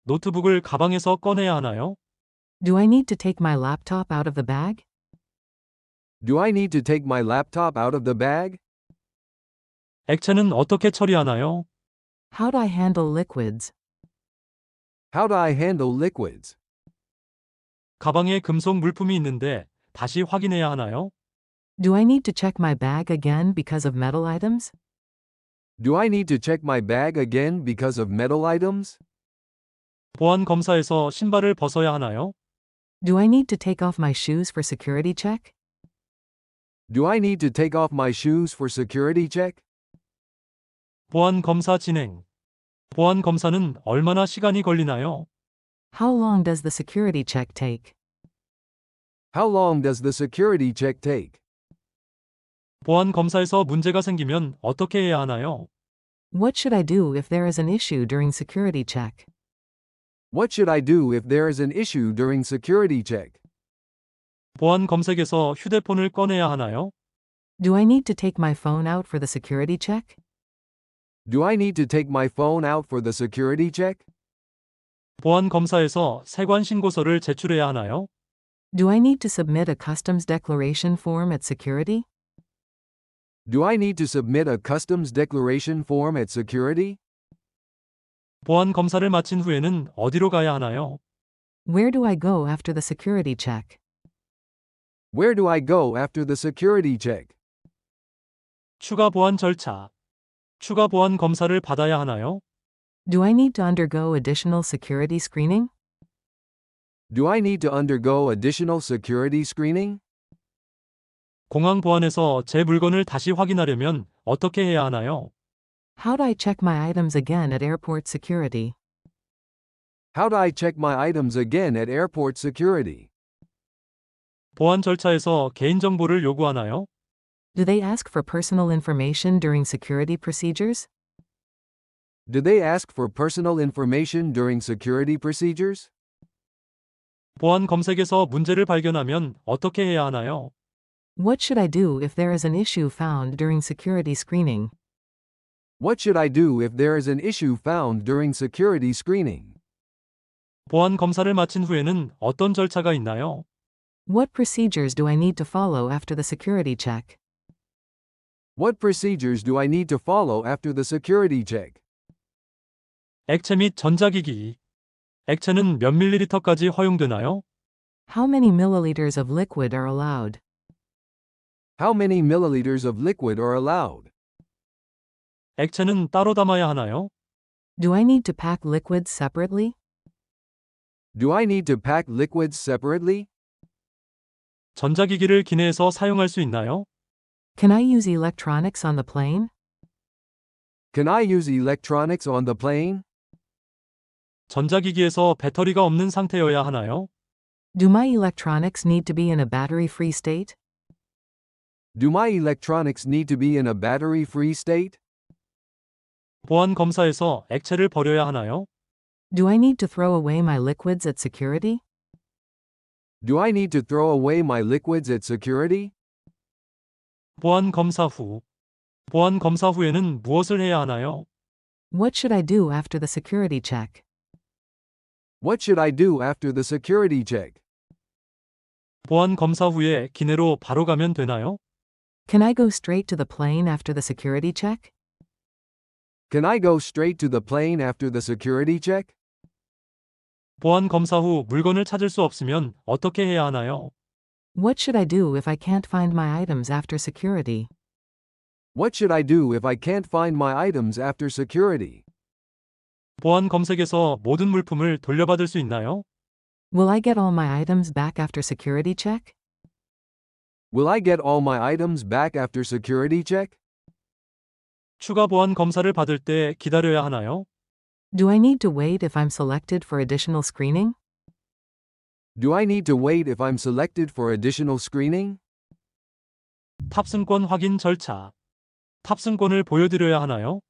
노트북을 가방에서 꺼내야 하나요? Do I need to take my laptop out of the bag? Do I need to take my laptop out of the bag? 액체는 어떻게 처리하나요? How do I handle liquids? How do I handle liquids? 가방에 금속 물품이 있는데 다시 확인해야 하나요? Do I need to check my bag again because of metal items? Do I need to check my bag again because of metal items? 보안 검사에서 신발을 벗어야 하나요? Do I need to take off my shoes for security check? Do I need to take off my shoes for security check? 보안 검사 진행. 보안 검사는 얼마나 시간이 걸리나요? How long does the security check take? How long does the security check take? 보안 검사에서 문제가 생기면 어떻게 해야 하나요? What should I do if there is an issue during security check? What should I do if there is an issue during security check? 보안 검색에서 휴대폰을 꺼내야 하나요? Do I need to take my phone out for the security check? Do I need to take my phone out for the security check? 보안 검사에서 세관 신고서를 제출해야 하나요? Do I need to submit a customs declaration form at security? Do I need to submit a customs declaration form at security? 보안 검사를 마친 후에는 어디로 가야 하나요? Where do I go after the security check? Where do I go after the security check? 추가 보안 절차. 추가 보안 검사를 받아야 하나요? Do I need to undergo additional security screening? Do I need to undergo additional security screening? 공항 보안에서 제 물건을 다시 확인하려면 어떻게 해야 하나요? How do I check my items again at airport security? How do I check my items again at airport security? 보안 절차에서 개인정보를 요구하나요? Do they ask for personal information during security procedures? Do they ask for personal information during security procedures? 보안 검색에서 문제를 발견하면 어떻게 해야 하나요? What should I do if there is an issue found during security screening? What should I do if there is an issue found during security screening? 보안 검사를 마친 후에는 어떤 절차가 있나요? What procedures do I need to follow after the security check? What procedures do I need to follow after the security check? 액체 및 전자기기. 액체는 몇 밀리리터까지 허용되나요? How many milliliters of liquid are allowed? How many milliliters of liquid are allowed? 액체는 따로 담아야 하나요? Do I need to pack liquids separately? Do I need to pack liquids separately? 전자기기를 기내에서 사용할 수 있나요? Can I use electronics on the plane? Can I use electronics on the plane? 전자기기에서 배터리가 없는 상태여야 하나요? Do my electronics need to be in a battery-free state? Do my electronics need to be in a battery-free state? 보안 검사에서 액체를 버려야 하나요? Do I need to throw away my liquids at security? Do I need to throw away my liquids at security? 보안 검사 후. 보안 검사 후에는 무엇을 해야 하나요? What should I do after the security check? What should I do after the security check? 보안 검사 후에 기내로 바로 가면 되나요? Can I go straight to the plane after the security check? Can I go straight to the plane after the security check? 보안 검사 후 물건을 찾을 수 없으면 어떻게 해야 하나요? What should I do if I can't find my items after security? What should I do if I can't find my items after security? 보안 검색에서 모든 물품을 돌려받을 수 있나요? Will I get all my items back after security check? Will I get all my items back after security check? 추가 보안 검사를 받을 때 기다려야 하나요? Do I need to wait if I'm selected for additional screening? Do I need to wait if I'm selected for additional screening? 탑승권 확인 절차. 탑승권을 보여드려야 하나요?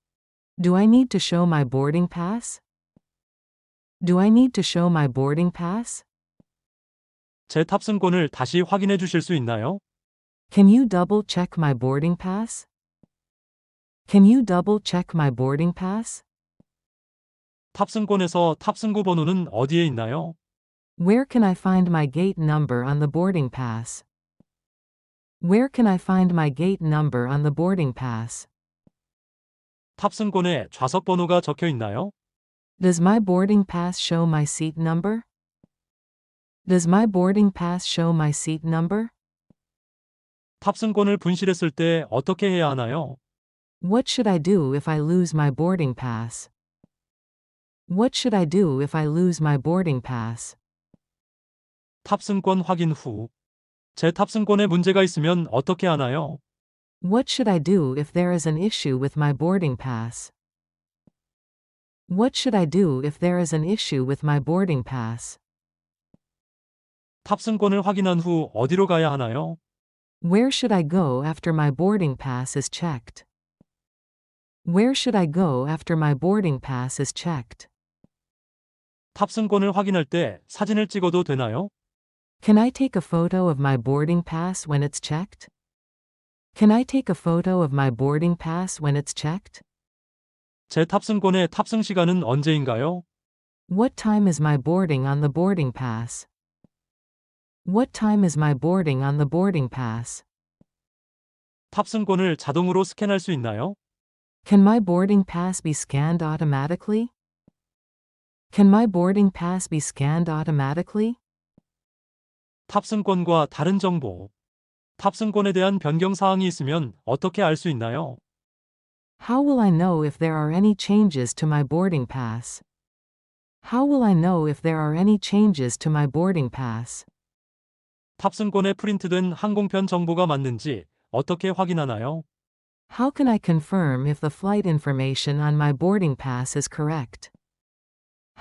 Do I need to show my boarding pass? Do I need to show my boarding pass? 제 탑승권을 다시 확인해 주실 수 있나요? Can you double check my boarding pass? Can you double check my boarding pass? 탑승권에서 탑승구 번호는 어디에 있나요? Where can I find my gate number on the boarding pass? Where can I find my gate number on the boarding pass? 탑승권에 좌석 번호가 적혀 있나요? Does my boarding pass show my seat number? Does my boarding pass show my seat number? 탑승권을 분실했을 때 어떻게 해야 하나요? What should I do if I lose my boarding pass? What should I do if I lose my boarding pass? 탑승권 확인 후. 제 탑승권에 문제가 있으면 어떻게 하나요? What should I do if there is an issue with my boarding pass? What should I do if there is an issue with my boarding pass? 탑승권을 확인한 후 어디로 가야 하나요? Where should I go after my boarding pass is checked? Where should I go after my boarding pass is checked? 탑승권을 확인할 때 사진을 찍어도 되나요? Can I take a photo of my boarding pass when it's checked? Can I take a photo of my boarding pass when it's checked? 제 탑승권의 탑승 시간은 언제인가요? What time is my boarding on the boarding pass? What time is my boarding on the boarding pass? 탑승권을 자동으로 스캔할 수 있나요? Can my boarding pass be scanned automatically? Can my boarding pass be scanned automatically? 탑승권과 다른 정보. 탑승권에 대한 변경 사항이 있으면 어떻게 알 수 있나요? How will I know if there are any changes to my boarding pass? How will I know if there are any changes to my boarding pass? 탑승권에 프린트된 항공편 정보가 맞는지 어떻게 확인하나요? How can I confirm if the flight information on my boarding pass is correct?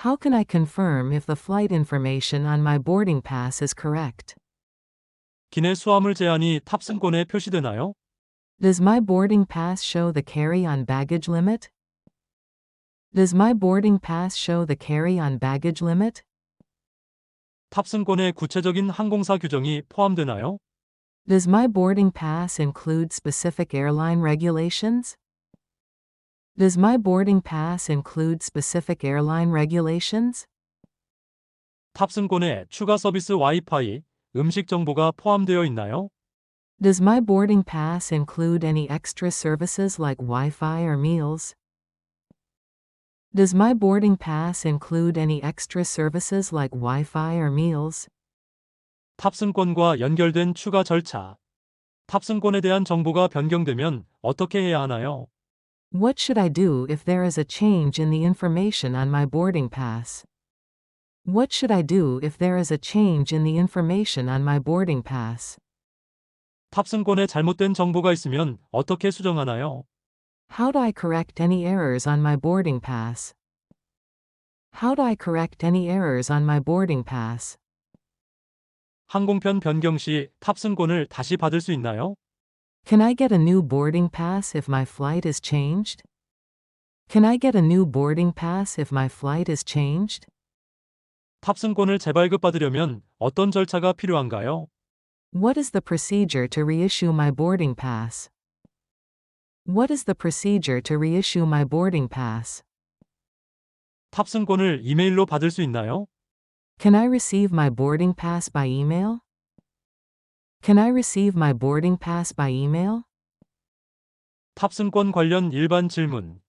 How can I confirm if the flight information on my boarding pass is correct? 기내 수화물 제한이 탑승권에 표시되나요? Does my boarding pass show the carry-on baggage limit? Does my boarding pass show the carry-on baggage limit? 탑승권에 구체적인 항공사 규정이 포함되나요? Does my boarding pass include specific airline regulations? Does my boarding pass include specific airline regulations? 탑승권에 추가 서비스 와이파이, 음식 정보가 포함되어 있나요? Does my boarding pass include any extra services like Wi-Fi or meals? Does my boarding pass include any extra services like Wi-Fi or meals? 탑승권과 연결된 추가 절차. 탑승권에 대한 정보가 변경되면 어떻게 해야 하나요? What should I do if there is a change in the information on my boarding pass? What should I do if there is a change in the information on my boarding pass? 탑승권에 잘못된 정보가 있으면 어떻게 수정하나요? How do I correct any errors on my boarding pass? How do I correct any errors on my boarding pass? 항공편 변경 시 탑승권을 다시 받을 수 있나요? Can I get a new boarding pass if my flight is changed? Can I get a new boarding pass if my flight is changed? 탑승권을 재발급받으려면 어떤 절차가 필요한가요? What is the procedure to reissue my boarding pass? What is the procedure to reissue my boarding pass? 탑승권을 이메일로 받을 수 있나요? Can I receive my boarding pass by email? Can I receive my boarding pass by email? 탑승권 관련 일반 질문.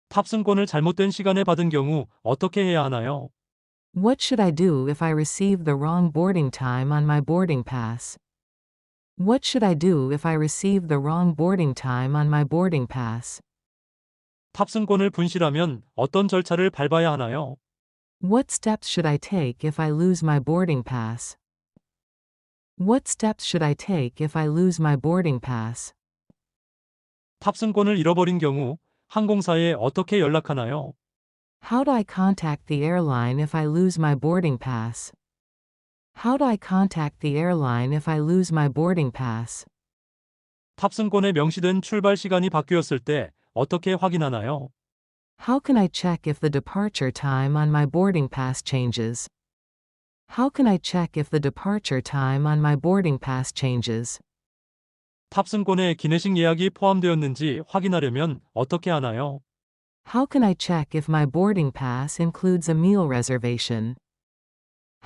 탑승권을 잘못된 시간에 받은 경우 어떻게 해야 하나요? What should I do if I receive the wrong boarding time on my boarding pass? What should I do if I receive the wrong boarding time on my boarding pass? 탑승권을 분실하면 어떤 절차를 밟아야 하나요? What steps should I take if I lose my boarding pass? What steps should I take if I lose my boarding pass? 탑승권을 잃어버린 경우 항공사에 어떻게 연락하나요? How do I contact the airline if I lose my boarding pass? How do I contact the airline if I lose my boarding pass? 탑승권에 명시된 출발 시간이 바뀌었을 때 어떻게 확인하나요? How can I check if the departure time on my boarding pass changes? How can I check if the departure time on my boarding pass changes? 탑승권에 기내식 예약이 포함되었는지 확인하려면 어떻게 하나요? How can I check if my boarding pass includes a meal reservation?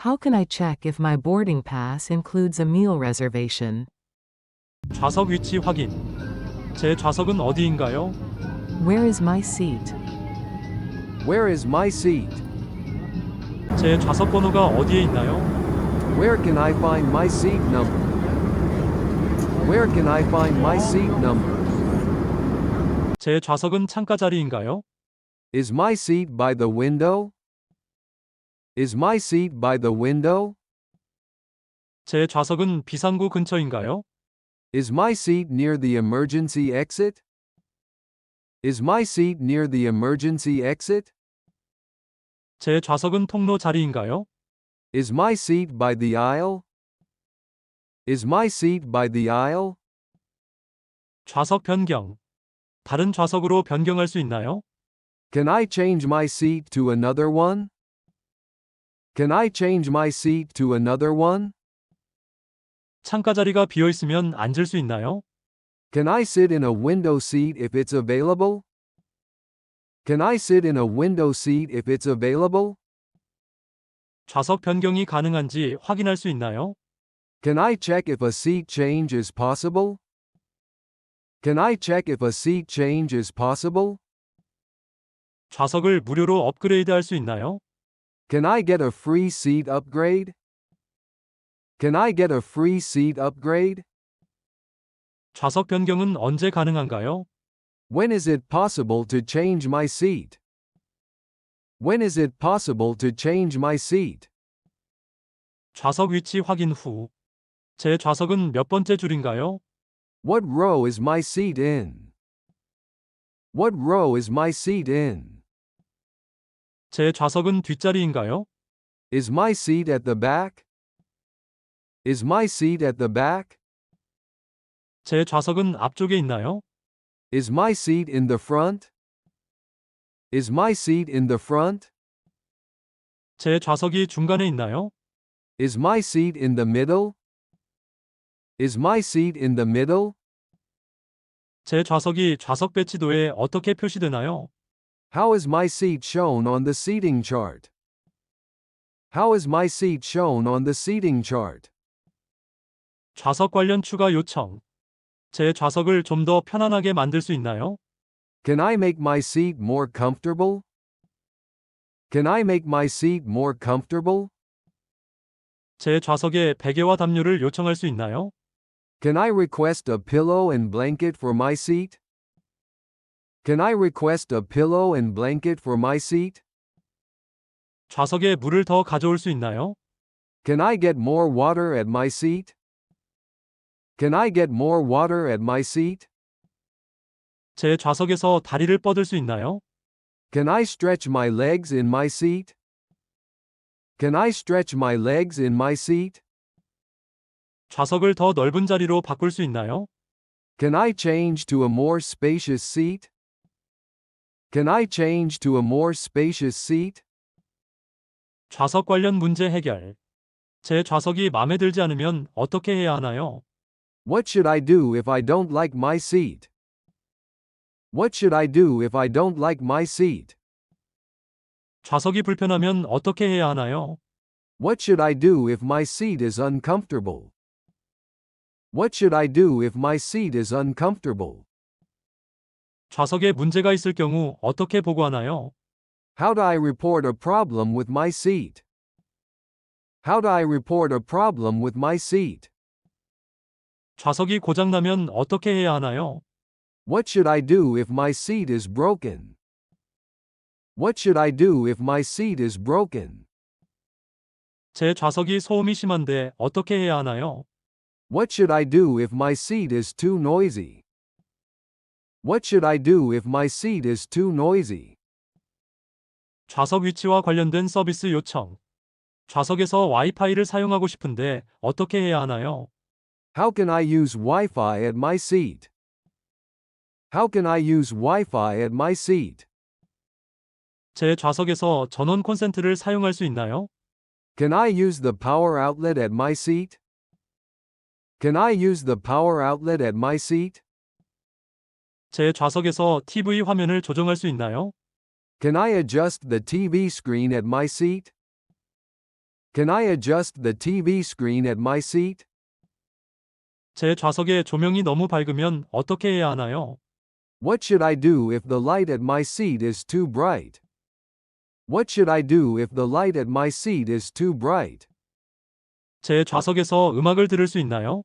How can I check if my boarding pass includes a meal reservation? 좌석 위치 확인. 제 좌석은 어디인가요? Where is my seat? Where is my seat? 제 좌석 번호가 어디에 있나요? Where can I find my seat number? Where can I find my seat number? 제 좌석은 창가 자리인가요? Is my seat by the window? Is my seat by the window? 제 좌석은 비상구 근처인가요? Is my seat near the emergency exit? Is my seat near the emergency exit? 제 좌석은 통로 자리인가요? Is my seat by the aisle? Is my seat by the aisle? 좌석 변경. 다른 좌석으로 변경할 수 있나요? Can I change my seat to another one? Can I change my seat to another one? 창가 자리가 비어 있으면 앉을 수 있나요? Can I sit in a window seat if it's available? Can I sit in a window seat if it's available? 좌석 변경이 가능한지 확인할 수 있나요? Can I check if a seat change is possible? Can I check if a seat change is possible? 좌석을 무료로 업그레이드 할 수 있나요? Can I get a free seat upgrade? Can I get a free seat upgrade? 좌석 변경은 언제 가능한가요? When is it possible to change my seat? When is it possible to change my seat? 좌석 위치 확인 후. 제 좌석은 몇 번째 줄인가요? What row is my seat in? What row is my seat in? 제 좌석은 뒷자리인가요? Is my seat at the back? Is my seat at the back? 제 좌석은 앞쪽에 있나요? Is my seat in the front? Is my seat in the front? 제 좌석이 중간에 있나요? Is my seat in the middle? Is my seat in the middle? 제 좌석이 좌석 배치도에 어떻게 표시되나요? How is my seat shown on the seating chart? How is my seat shown on the seating chart? 좌석 관련 추가 요청. 제 좌석을 좀 더 편안하게 만들 수 있나요? Can I make my seat more comfortable? Can I make my seat more comfortable? 제 좌석에 베개와 담요를 요청할 수 있나요? Can I request a pillow and blanket for my seat? Can I request a pillow and blanket for my seat? 좌석에 물을 더 가져올 수 있나요? Can I get more water at my seat? Can I get more water at my seat? 제 좌석에서 다리를 뻗을 수 있나요? Can I stretch my legs in my seat? Can I stretch my legs in my seat? 좌석을 더 넓은 자리로 바꿀 수 있나요? Can I change to a more spacious seat? Can I change to a more spacious seat? 좌석 관련 문제 해결. 제 좌석이 마음에 들지 않으면 어떻게 해야 하나요? What should I do if I don't like my seat? What should I do if I don't like my seat? 좌석이 불편하면 어떻게 해야 하나요? What should I do if my seat is uncomfortable? What should I do if my seat is uncomfortable? 좌석에 문제가 있을 경우 어떻게 보고하나요? How do I report a problem with my seat? How do I report a problem with my seat? 좌석이 고장나면 어떻게 해야 하나요? What should I do if my seat is broken? What should I do if my seat is broken? 제 좌석이 소음이 심한데 어떻게 해야 하나요? What should I do if my seat is too noisy? What should I do if my seat is too noisy? 좌석 위치와 관련된 서비스 요청. 좌석에서 와이파이를 사용하고 싶은데 어떻게 해야 하나요? How can I use Wi-Fi at my seat? How can I use Wi-Fi at my seat? 제 좌석에서 전원 콘센트를 사용할 수 있나요? Can I use the power outlet at my seat? Can I use the power outlet at my seat? 제 좌석에서 TV 화면을 조정할 수 있나요? Can I adjust the TV screen at my seat? Can I adjust the TV screen at my seat? 제 좌석에 조명이 너무 밝으면 어떻게 해야 하나요? What should I do if the light at my seat is too bright? What should I do if the light at my seat is too bright? 제 좌석에서 음악을 들을 수 있나요?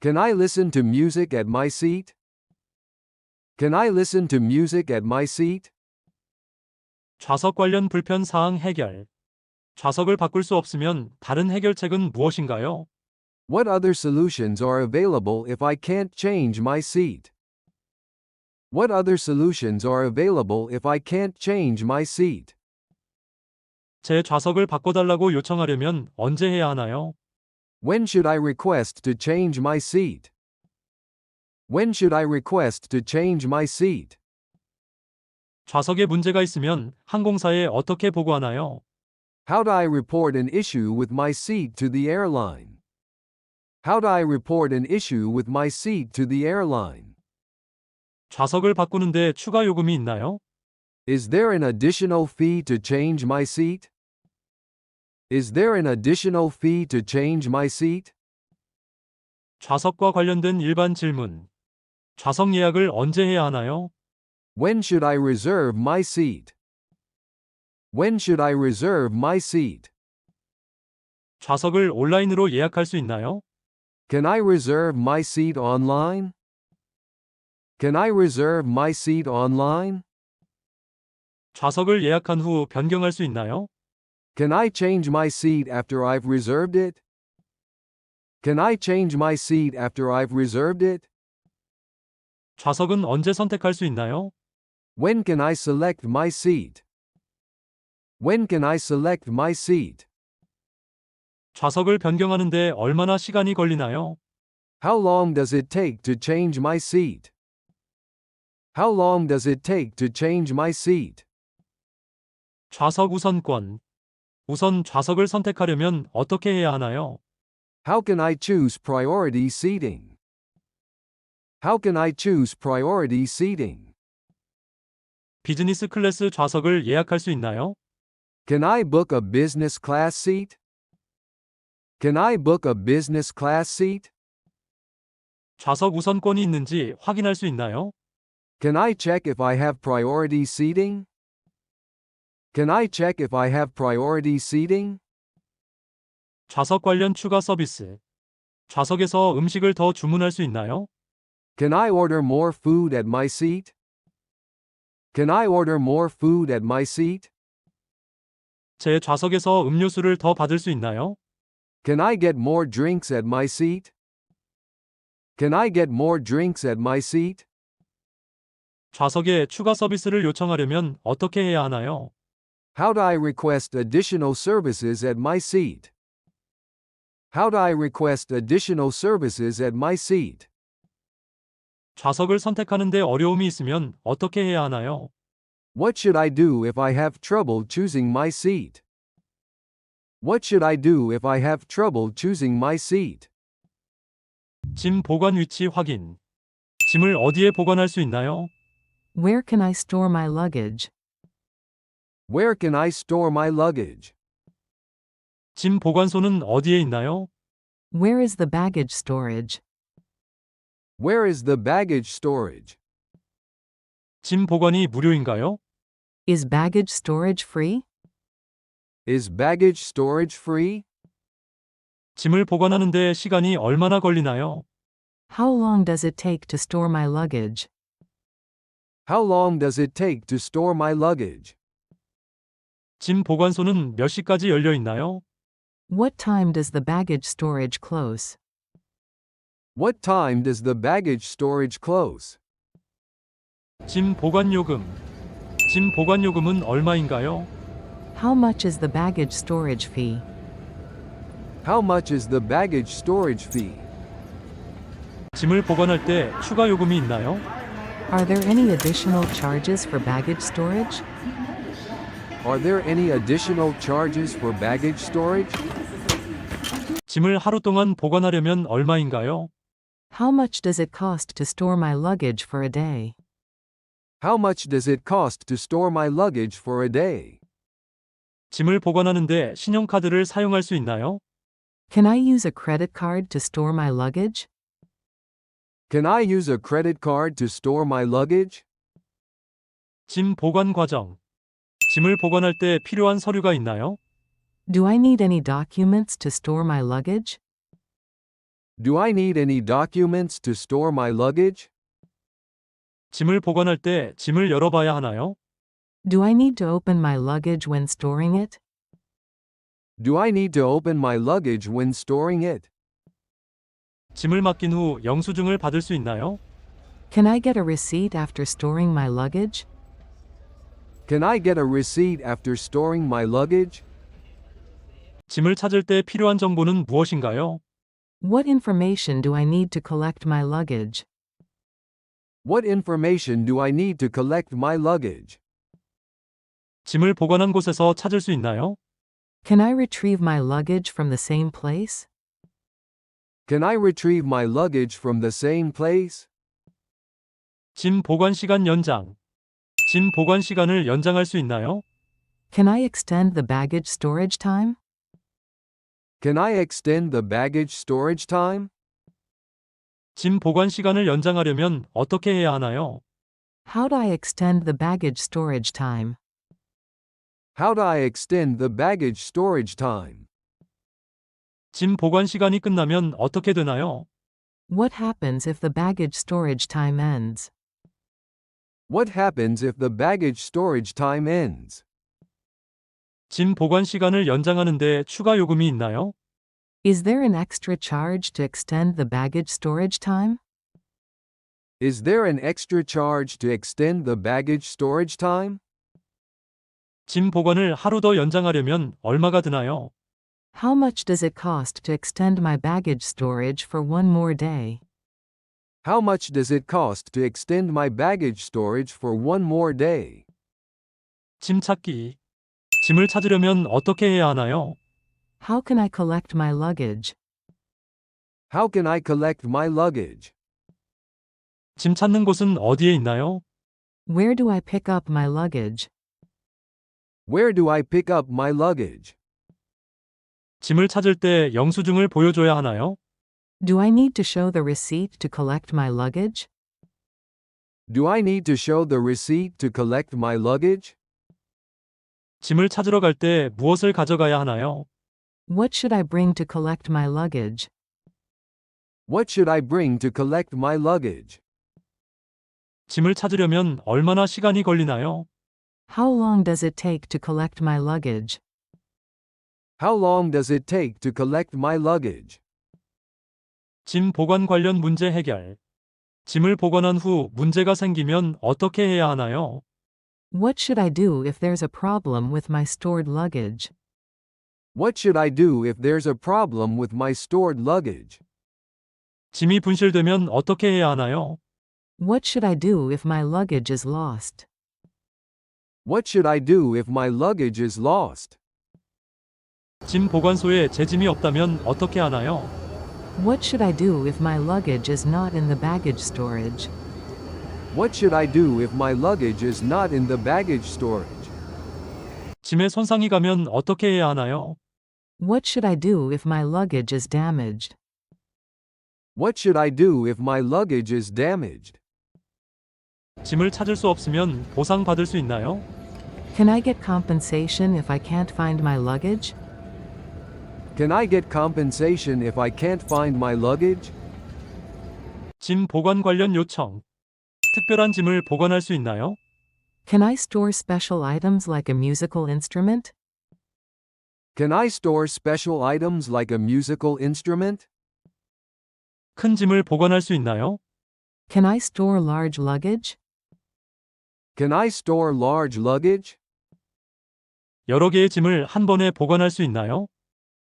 Can I listen to music at my seat? Can I listen to music at my seat? 좌석 관련 불편 사항 해결. 좌석을 바꿀 수 없으면 다른 해결책은 무엇인가요? What other solutions are available if I can't change my seat? What other solutions are available if I can't change my seat? 제 좌석을 바꿔달라고 요청하려면 언제 해야 하나요? When should I request to change my seat? When should I request to change my seat? 좌석에 문제가 있으면 항공사에 어떻게 보고하나요? How do I report an issue with my seat to the airline? How do I report an issue with my seat to the airline? 좌석을 바꾸는데 추가 요금이 있나요? Is there an additional fee to change my seat? Is there an additional fee to change my seat? 좌석과 관련된 일반 질문. 좌석 예약을 언제 해야 하나요? When should I reserve my seat? When should I reserve my seat? 좌석을 온라인으로 예약할 수 있나요? Can I reserve my seat online? Can I reserve my seat online? 좌석을 예약한 후 변경할 수 있나요? Can I change my seat after I've reserved it? Can I change my seat after I've reserved it? 좌석은 언제 선택할 수 있나요? When can I select my seat? When can I select my seat? 좌석을 변경하는데 얼마나 시간이 걸리나요? How long does it take to change my seat? How long does it take to change my seat? 좌석 우선권. 우선 좌석을 선택하려면 어떻게 해야 하나요? How can I choose priority seating? How can I choose priority seating? 비즈니스 클래스 좌석을 예약할 수 있나요? Can I book a business class seat? Can I book a business class seat? 좌석 우선권이 있는지 확인할 수 있나요? Can I check if I have priority seating? Can I check if I have priority seating? 좌석 관련 추가 서비스. 좌석에서 음식을 더 주문할 수 있나요? Can I order more food at my seat? Can I order more food at my seat? 제 좌석에서 음료수를 더 받을 수 있나요? Can I get more drinks at my seat? Can I get more drinks at my seat? 좌석에 추가 서비스를 요청하려면 어떻게 해야 하나요? How do I request additional services at my seat? How do I request additional services at my seat? 좌석을 선택하는데 어려움이 있으면 어떻게 해야 하나요? What should I do if I have trouble choosing my seat? What should I do if I have trouble choosing my seat? 짐 보관 위치 확인. 짐을 어디에 보관할 수 있나요? Where can I store my luggage? Where can I store my luggage? 짐 보관소는 어디에 있나요? Where is the baggage storage? Where is the baggage storage? 짐 보관이 무료인가요? Is baggage storage free? Is baggage storage free? 짐을 보관하는데 시간이 얼마나 걸리나요? How long does it take to store my luggage? How long does it take to store my luggage? 짐 보관소는 몇 시까지 열려 있나요? What time does the baggage storage close? What time does the baggage storage close? 짐 보관 요금. 짐 보관 요금은 얼마인가요? How much is the baggage storage fee? How much is the baggage storage fee? 짐을 보관할 때 추가 요금이 있나요? Are there any additional charges for baggage storage? Are there any additional charges for baggage storage? 짐을 하루 동안 보관하려면 얼마인가요? How much does it cost to store my luggage for a day? How much does it cost to store my luggage for a day? 짐을 보관하는데 신용카드를 사용할 수 있나요? Can I use a credit card to store my luggage? Can I use a credit card to store my luggage? 짐 보관 과정. 짐을 보관할 때 필요한 서류가 있나요? Do I need any documents to store my luggage? Do I need any documents to store my luggage? 짐을 보관할 때 짐을 열어봐야 하나요? Do I need to open my luggage when storing it? Do I need to open my luggage when storing it? 짐을 맡긴 후 영수증을 받을 수 있나요? Can I get a receipt after storing my luggage? Can I get a receipt after storing my luggage? 짐을 찾을 때 필요한 정보는 무엇인가요? What information do I need to collect my luggage? What information do I need to collect my luggage? 짐을 보관한 곳에서 찾을 수 있나요? Can I retrieve my luggage from the same place? Can I retrieve my luggage from the same place? 짐 보관 시간 연장. 짐 보관 시간을 연장할 수 있나요? Can I extend the baggage storage time? Can I extend the baggage storage time? 짐 보관 시간을 연장하려면 어떻게 해야 하나요? How do I extend the baggage storage time? How do I extend the baggage storage time? 짐 보관 시간이 끝나면 어떻게 되나요? What happens if the baggage storage time ends? What happens if the baggage storage time ends? 짐 보관 시간을 연장하는데 추가 요금이 있나요? Is there an extra charge to extend the baggage storage time? Is there an extra charge to extend the baggage storage time? 짐 보관을 하루 더 연장하려면 얼마가 드나요? How much does it cost to extend my baggage storage for one more day? How much does it cost to extend my baggage storage for one more day? 짐 찾기. 짐을 찾으려면 어떻게 해야 하나요? How can I collect my luggage? How can I collect my luggage? 짐 찾는 곳은 어디에 있나요? Where do I pick up my luggage? Where do I pick up my luggage? 짐을 찾을 때 영수증을 보여줘야 하나요? Do I need to show the receipt to collect my luggage? Do I need to show the receipt to collect my luggage? 짐을 찾으러 갈 때 무엇을 가져가야 하나요? What should I bring to collect my luggage? What should I bring to collect my luggage? 짐을 찾으려면 얼마나 시간이 걸리나요? How long does it take to collect my luggage? How long does it take to collect my luggage? 짐 보관 관련 문제 해결. 짐을 보관한 후 문제가 생기면 어떻게 해야 하나요? What should I do if there's a problem with my stored luggage? What should I do if there's a problem with my stored luggage? 짐이 분실되면 어떻게 해야 하나요? What should I do if my luggage is lost? What should I do if my luggage is lost? 짐 보관소에 제 짐이 없다면 어떻게 하나요? What should I do if my luggage is not in the baggage storage? What should I do if my luggage is not in the baggage storage? 짐에 손상이 가면 어떻게 해야 하나요? What should I do if my luggage is damaged? What should I do if my luggage is damaged? 짐을 찾을 수 없으면 보상 받을 수 있나요? Can I get compensation if I can't find my luggage? Can I get compensation if I can't find my luggage? 짐 보관 관련 요청. 특별한 짐을 보관할 수 있나요? Can I store special items like a musical instrument? Can I store special items like a musical instrument? 큰 짐을 보관할 수 있나요? Can I store large luggage? Can I store large luggage? 여러 개의 짐을 한 번에 보관할 수 있나요?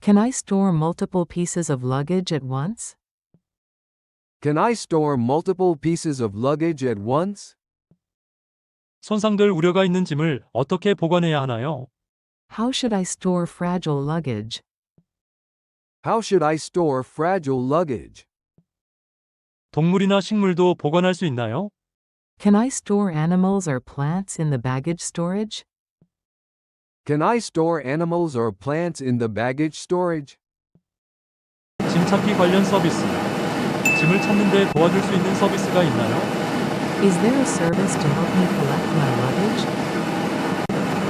Can I store multiple pieces of luggage at once? Can I store multiple pieces of luggage at once? 손상될 우려가 있는 짐을 어떻게 보관해야 하나요? How should I store fragile luggage? How should I store fragile luggage? 동물이나 식물도 보관할 수 있나요? Can I store animals or plants in the baggage storage? Can I store animals or plants in the baggage storage? 짐 찾기 관련 서비스. 짐을 찾는 데 도와줄 수 있는 서비스가 있나요? Is there a service to help me collect my luggage?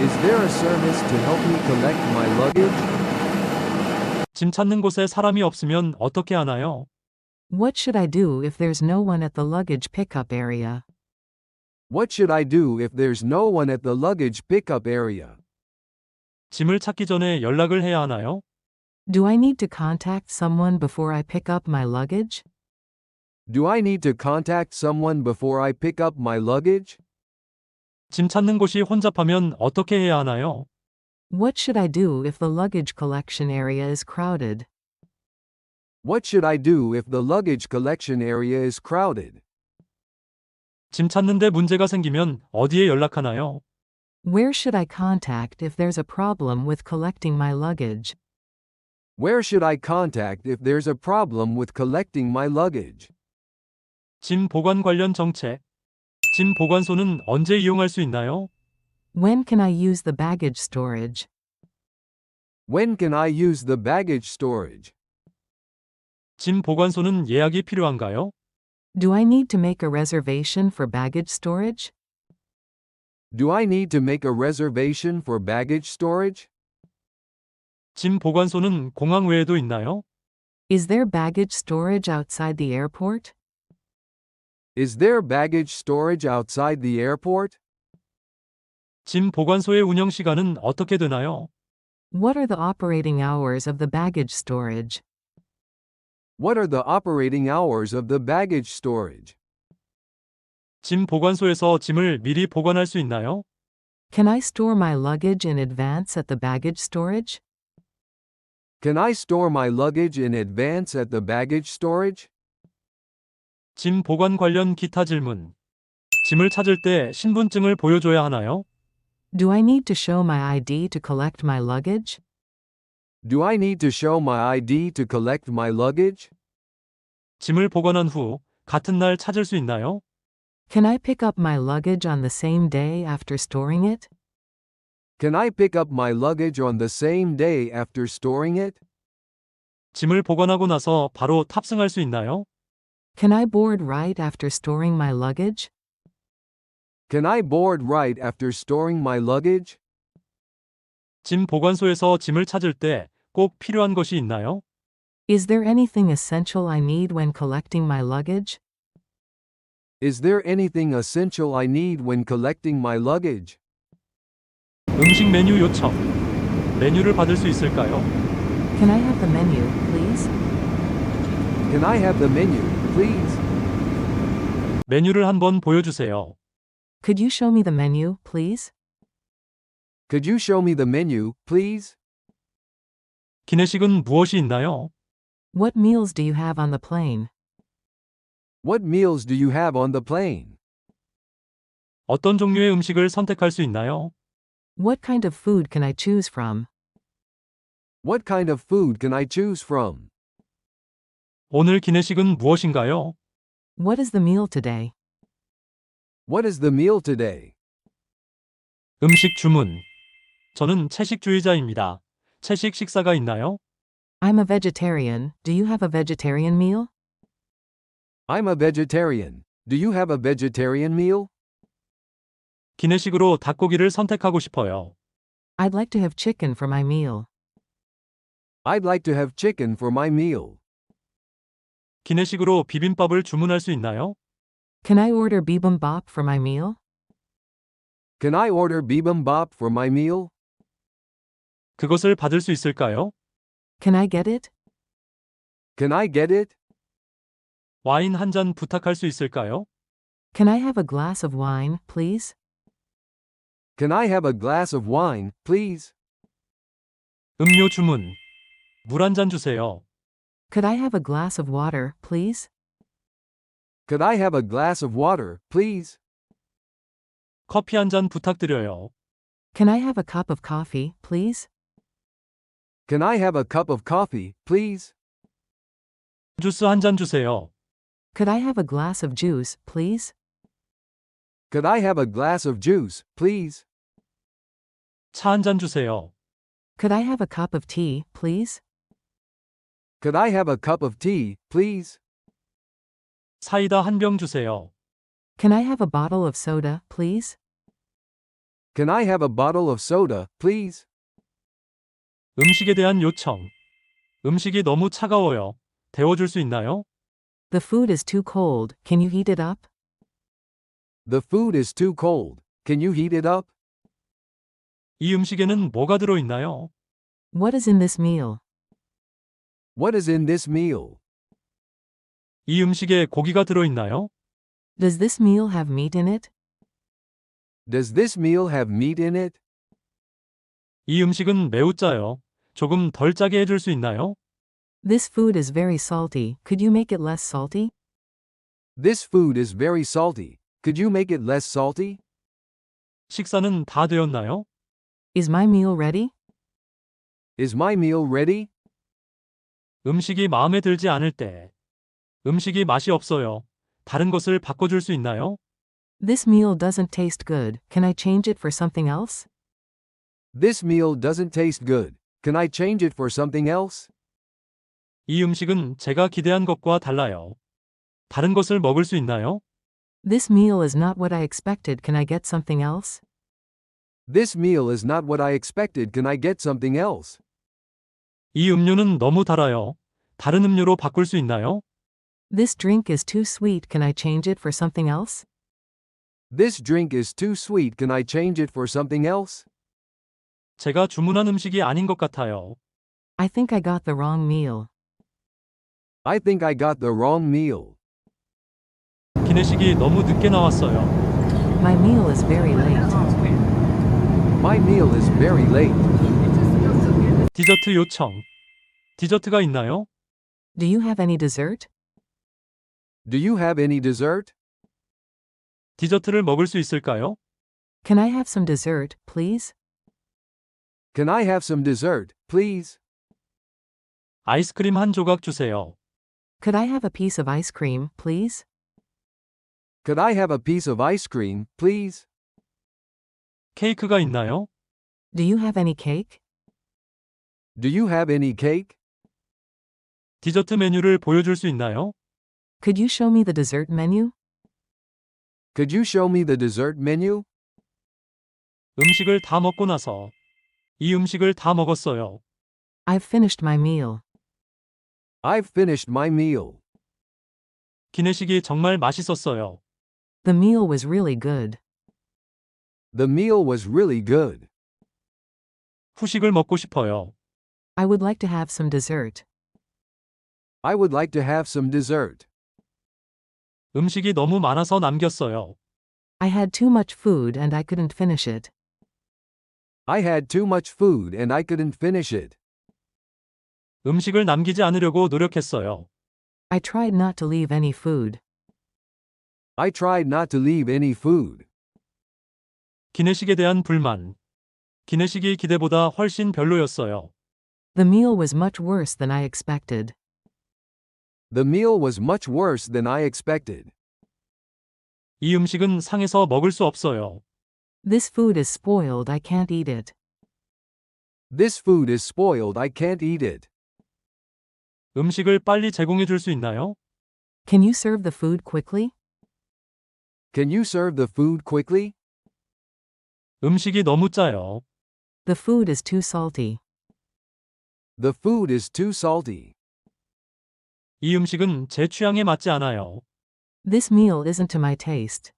Is there a service to help me collect my luggage? 짐 찾는 곳에 사람이 없으면 어떻게 하나요? What should I do if there's no one at the luggage pickup area? What should I do if there's no one at the luggage pickup area? 짐을 찾기 전에 연락을 해야 하나요? Do I need to contact someone before I pick up my luggage? Do I need to contact someone before I pick up my luggage? 짐 찾는 곳이 혼잡하면 어떻게 해야 하나요? What should I do if the luggage collection area is crowded? What should I do if the luggage collection area is crowded? 짐 찾는 데 문제가 생기면 어디에 연락하나요? Where should I contact if there's a problem with collecting my luggage? Where should I contact if there's a problem with collecting my luggage? 짐 보관 관련 정책. 짐 보관소는 언제 이용할 수 있나요? When can I use the baggage storage? When can I use the baggage storage? 짐 보관소는 예약이 필요한가요? Do I need to make a reservation for baggage storage? Do I need to make a reservation for baggage storage? 짐 보관소는 공항 외에도 있나요? Is there baggage storage outside the airport? Is there baggage storage outside the airport? 짐 보관소의 운영 시간은 어떻게 되나요? What are the operating hours of the baggage storage? What are the operating hours of the baggage storage? 짐 보관소에서 짐을 미리 보관할 수 있나요? Can I store my luggage in advance at the baggage storage? Can I store my luggage in advance at the baggage storage? 짐 보관 관련 기타 질문. 짐을 찾을 때 신분증을 보여줘야 하나요? Do I need to show my ID to collect my luggage? Do I need to show my ID to collect my luggage? 짐을 보관한 후 같은 날 찾을 수 있나요? Can I pick up my luggage on the same day after storing it? Can I pick up my luggage on the same day after storing it? 짐을 보관하고 나서 바로 탑승할 수 있나요? Can I board right after storing my luggage? Can I board right after storing my luggage? 짐 보관소에서 짐을 찾을 때 꼭 필요한 것이 있나요? Is there anything essential I need when collecting my luggage? Is there anything essential I need when collecting my luggage? 음식 메뉴 요청. 메뉴를 받을 수 있을까요? Can I have the menu, please? Can I have the menu, please? 메뉴를 한번 보여주세요. Could you show me the menu, please? Could you show me the menu, please? 기내식은 무엇이 있나요? What meals do you have on the plane? What meals do you have on the plane? 어떤 종류의 음식을 선택할 수 있나요? What kind of food can I choose from? What kind of food can I choose from? 오늘 기내식은 무엇인가요? What is the meal today? What is the meal today? 음식 주문. 저는 채식주의자입니다. 채식 식사가 있나요? I'm a vegetarian. Do you have a vegetarian meal? I'm a vegetarian. Do you have a vegetarian meal? 기내식으로 닭고기를 선택하고 싶어요. I'd like to have chicken for my meal. I'd like to have chicken for my meal. 기내식으로 비빔밥을 주문할 수 있나요? Can I order bibimbap for my meal? Can I order bibimbap for my meal? 그것을 받을 수 있을까요? Can I get it? Can I get it? 와인 한 잔 부탁할 수 있을까요? Can I have a glass of wine, please? Can I have a glass of wine, please? 음료 주문. 물 한 잔 주세요. Could I have a glass of water, please? Could I have a glass of water, please? 커피 한 잔 부탁드려요. Can I have a cup of coffee, please? Can I have a cup of coffee, please? 주스 한 잔 주세요. Could I have a glass of juice, please? Could I have a glass of juice, please? 차 한 잔 주세요. Could I have a cup of tea, please? Could I have a cup of tea, please? 사이다 한 병 주세요. Can I have a bottle of soda, please? Can I have a bottle of soda, please? 음식에 대한 요청. 음식이 너무 차가워요. 데워줄 수 있나요? The food is too cold, can you heat it up? The food is too cold. Can you heat it up? 이 음식에는 뭐가 들어있나요? What is in this meal? What is in this meal? 이 음식에 고기가 들어있나요? Does this meal have meat in it? Does this meal have meat in it? 이 음식은 매우 짜요. 조금 덜 짜게 해줄 수 있나요? This food is very salty, could you make it less salty? This food is very salty. Could you make it less salty? 식사는 다 되었나요? Is my meal ready? Is my meal ready? 음식이 마음에 들지 않을 때. 음식이 맛이 없어요. 다른 것을 바꿔줄 수 있나요? This meal doesn't taste good, can I change it for something else? This meal doesn't taste good. Can I change it for something else? 이 음식은 제가 기대한 것과 달라요. 다른 것을 먹을 수 있나요? This meal is not what I expected, can I get something else? This meal is not what I expected. Can I get something else? 이 음료는 너무 달아요. 다른 음료로 바꿀 수 있나요? This drink is too sweet, can I change it for something else? This drink is too sweet. Can I change it for something else? 제가 주문한 음식이 아닌 것 같아요. I think I got the wrong meal. I think I got the wrong meal. 기내식이 너무 늦게 나왔어요. My meal is very late. My meal is very late. 디저트 요청. 디저트가 있나요? Do you have any dessert? Do you have any dessert? 디저트를 먹을 수 있을까요? Can I have some dessert, please? Can I have some dessert, please? 아이스크림 한 조각 주세요. Could I have a piece of ice cream, please? Could I have a piece of ice cream, please? 케이크가 있나요? Do you have any cake? Do you have any cake? 디저트 메뉴를 보여줄 수 있나요? Could you show me the dessert menu? Could you show me the dessert menu? 음식을 다 먹고 나서. 이 음식을 다 먹었어요. I've finished my meal. I've finished my meal. 기내식이 정말 맛있었어요. The meal was really good. The meal was really good. 후식을 먹고 싶어요. I would like to have some dessert. I would like to have some dessert. 음식이 너무 많아서 남겼어요. I had too much food and I couldn't finish it. I had too much food and I couldn't finish it. 음식을 남기지 않으려고 노력했어요. I tried not to leave any food. I tried not to leave any food. 기내식에 대한 불만. 기내식이 기대보다 훨씬 별로였어요. The meal was much worse than I expected. The meal was much worse than I expected. 이 음식은 상해서 먹을 수 없어요. This food is spoiled, I can't eat it. This food is spoiled. I can't eat it. 음식을 빨리 제공해 줄 수 있나요? Can you serve the food quickly? Can you serve the food quickly? 음식이 너무 짜요. The food is too salty. The food is too salty. 이 음식은 제 취향에 맞지 않아요. This meal isn't to my taste.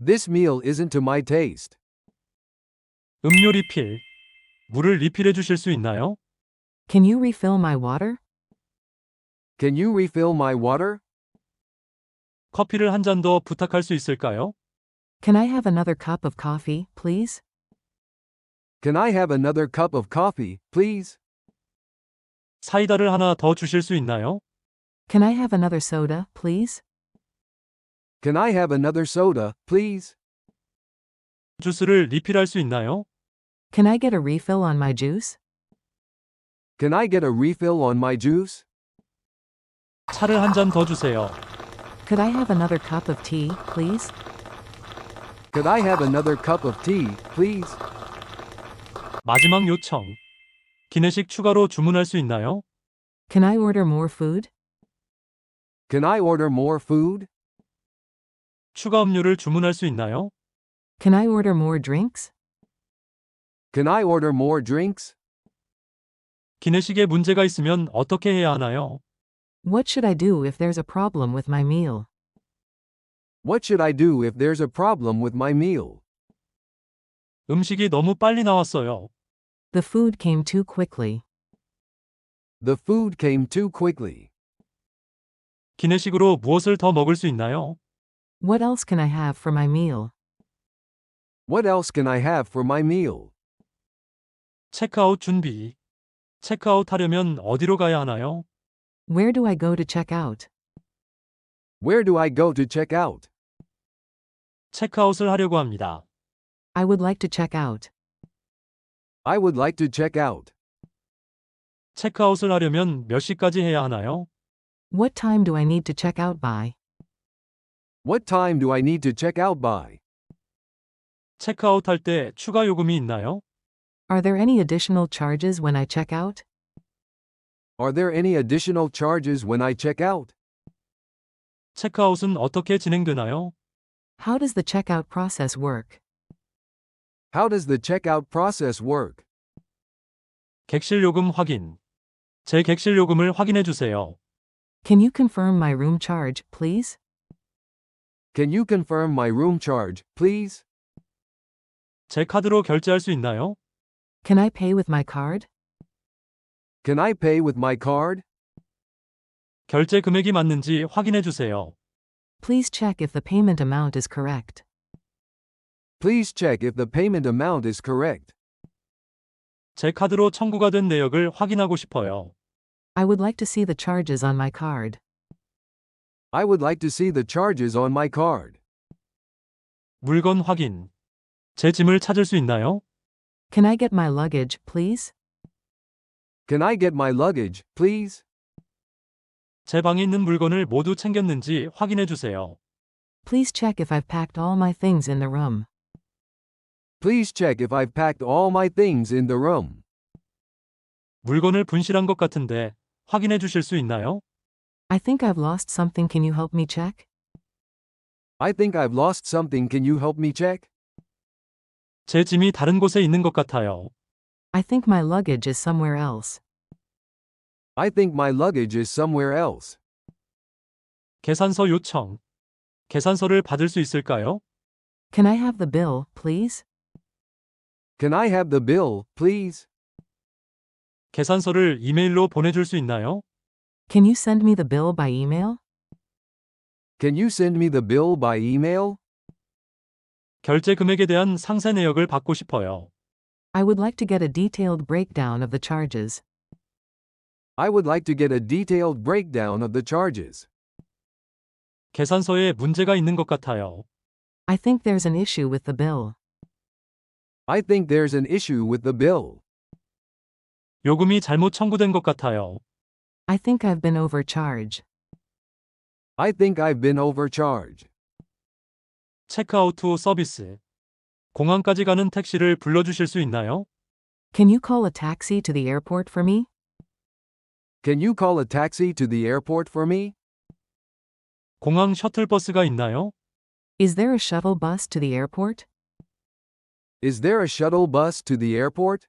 This meal isn't to my taste. 음료 리필. 물을 리필해 주실 수 있나요? Can you refill my water? Can you refill my water? 커피를 한 잔 더 부탁할 수 있을까요? Can I have another cup of coffee, please? Can I have another cup of coffee, please? 사이다를 하나 더 주실 수 있나요? Can I have another soda, please? Can I have another soda, please? 주스를 리필할 수 있나요? Can I get a refill on my juice? Can I get a refill on my juice? 차를 한 잔 더 주세요. Could I have another cup of tea, please? Could I have another cup of tea, please? 마지막 요청. 기내식 추가로 주문할 수 있나요? Can I order more food? Can I order more food? 추가 음료를 주문할 수 있나요? Can I order more drinks? Can I order more drinks? 기내식에 문제가 있으면 어떻게 해야 하나요? What should I do if there's a problem with my meal? What should I do if there's a problem with my meal? 음식이 너무 빨리 나왔어요. The food came too quickly. The food came too quickly. 기내식으로 무엇을 더 먹을 수 있나요? What else can I have for my meal? What else can I have for my meal? 체크아웃 준비. 체크아웃 하려면 어디로 가야 하나요? Where do I go to check out? Where do I go to check out? 체크아웃을 하려고 합니다. I would like to check out. I would like to check out. 체크아웃을 하려면 몇 시까지 해야 하나요? What time do I need to check out by? What time do I need to check out by? 체크아웃 할 때 추가 요금이 있나요? Are there any additional charges when I check out? Are there any additional charges when I check out? 체크아웃은 어떻게 진행되나요? How does the checkout process work? How does the checkout process work? 객실 요금 확인. 제 객실 요금을 확인해 주세요. Can you confirm my room charge, please? Can you confirm my room charge, please? 제 카드로 결제할 수 있나요? Can I pay with my card? Can I pay with my card? 결제 금액이 맞는지 확인해 주세요. Please check if the payment amount is correct. Please check if the payment amount is correct. 제 카드로 청구가 된 내역을 확인하고 싶어요. I would like to see the charges on my card. I would like to see the charges on my card. 물건 확인. 제 짐을 찾을 수 있나요? Can I get my luggage, please? Can I get my luggage, please? 제 방에 있는 물건을 모두 챙겼는지 확인해 주세요. Please check if I've packed all my things in the room. Please check if I've packed all my things in the room. 물건을 분실한 것 같은데 확인해 주실 수 있나요? I think I've lost something. Can you help me check? I think I've lost something. Can you help me check? 제 짐이 다른 곳에 있는 것 같아요. I think my luggage is somewhere else. I think my luggage is somewhere else. 계산서 요청. 계산서를 받을 수 있을까요? Can I have the bill, please? Can I have the bill, please? 계산서를 이메일로 보내줄 수 있나요? Can you send me the bill by email? Can you send me the bill by email? 결제 금액에 대한 상세 내역을 받고 싶어요. I would like to get a detailed breakdown of the charges. I would like to get a detailed breakdown of the charges. 계산서에 문제가 있는 것 같아요. I think there's an issue with the bill. I think there's an issue with the bill. 요금이 잘못 청구된 것 같아요. I think I've been overcharged. I think I've been overcharged. 체크아웃 후 서비스. 공항까지 가는 택시를 불러주실 수 있나요? Can you call a taxi to the airport for me? Can you call a taxi to the airport for me? 공항 셔틀버스가 있나요? Is there a shuttle bus to the airport? Is there a shuttle bus to the airport?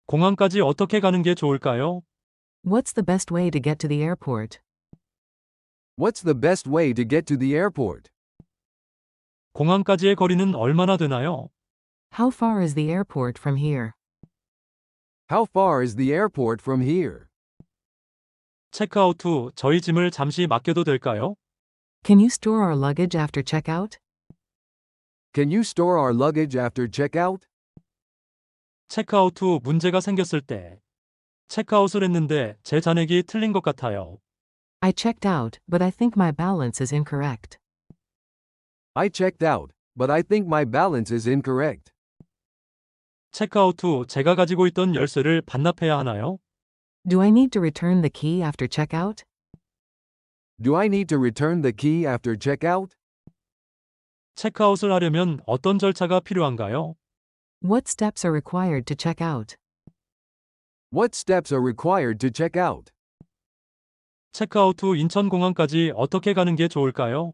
공항까지 어떻게 가는 게 좋을까요? What's the best way to get to the airport? What's the best way to get to the airport? 공항까지의 거리는 얼마나 되나요? How far is the airport from here? How far is the airport from here? 체크아웃 후 저희 짐을 잠시 맡겨도 될까요? Can you store our luggage after checkout? Can you store our luggage after checkout? 체크아웃 후 문제가 생겼을 때 체크아웃을 했는데 제 잔액이 틀린 것 같아요. I checked out, but I think my balance is incorrect. I checked out, but I think my balance is incorrect. 체크아웃 후 제가 가지고 있던 열쇠를 반납해야 하나요? Do I need to return the key after checkout? Do I need to return the key after checkout? 체크아웃을 하려면 어떤 절차가 필요한가요? What steps are required to check out? What steps are required to check out? 체크아웃 후 인천공항까지 어떻게 가는 게 좋을까요?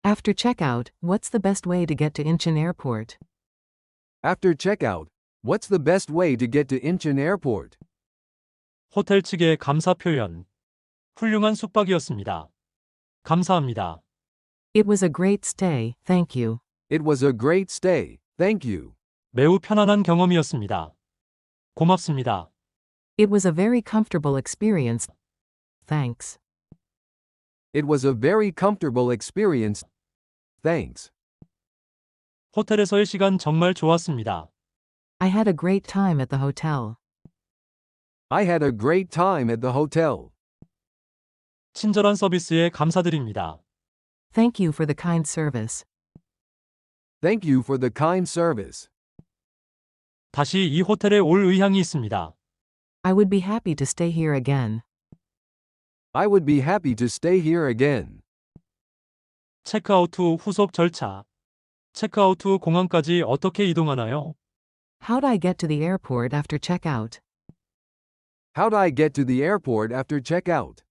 After checkout, what's the best way to get to Incheon Airport? After checkout, what's the best way to get to Incheon Airport? 호텔 측의 감사 표현. 훌륭한 숙박이었습니다. 감사합니다. It was a great stay, thank you. It was a great stay, thank you. 매우 편안한 경험이었습니다. 고맙습니다. It was a very comfortable experience. Thanks. It was a very comfortable experience. Thanks. 호텔에서의 시간 정말 좋았습니다. I had a great time at the hotel. I had a great time at the hotel. 친절한 서비스에 감사드립니다. Thank you for the kind service. Thank you for the kind service. 다시 이 호텔에 올 의향이 있습니다. I would be happy to stay here again. I would be happy to stay here again. 체크아웃 후 후속 절차. 체크아웃 후 공항까지 어떻게 이동하나요? How'd I get to the airport after checkout? How'd I get to the airport after checkout?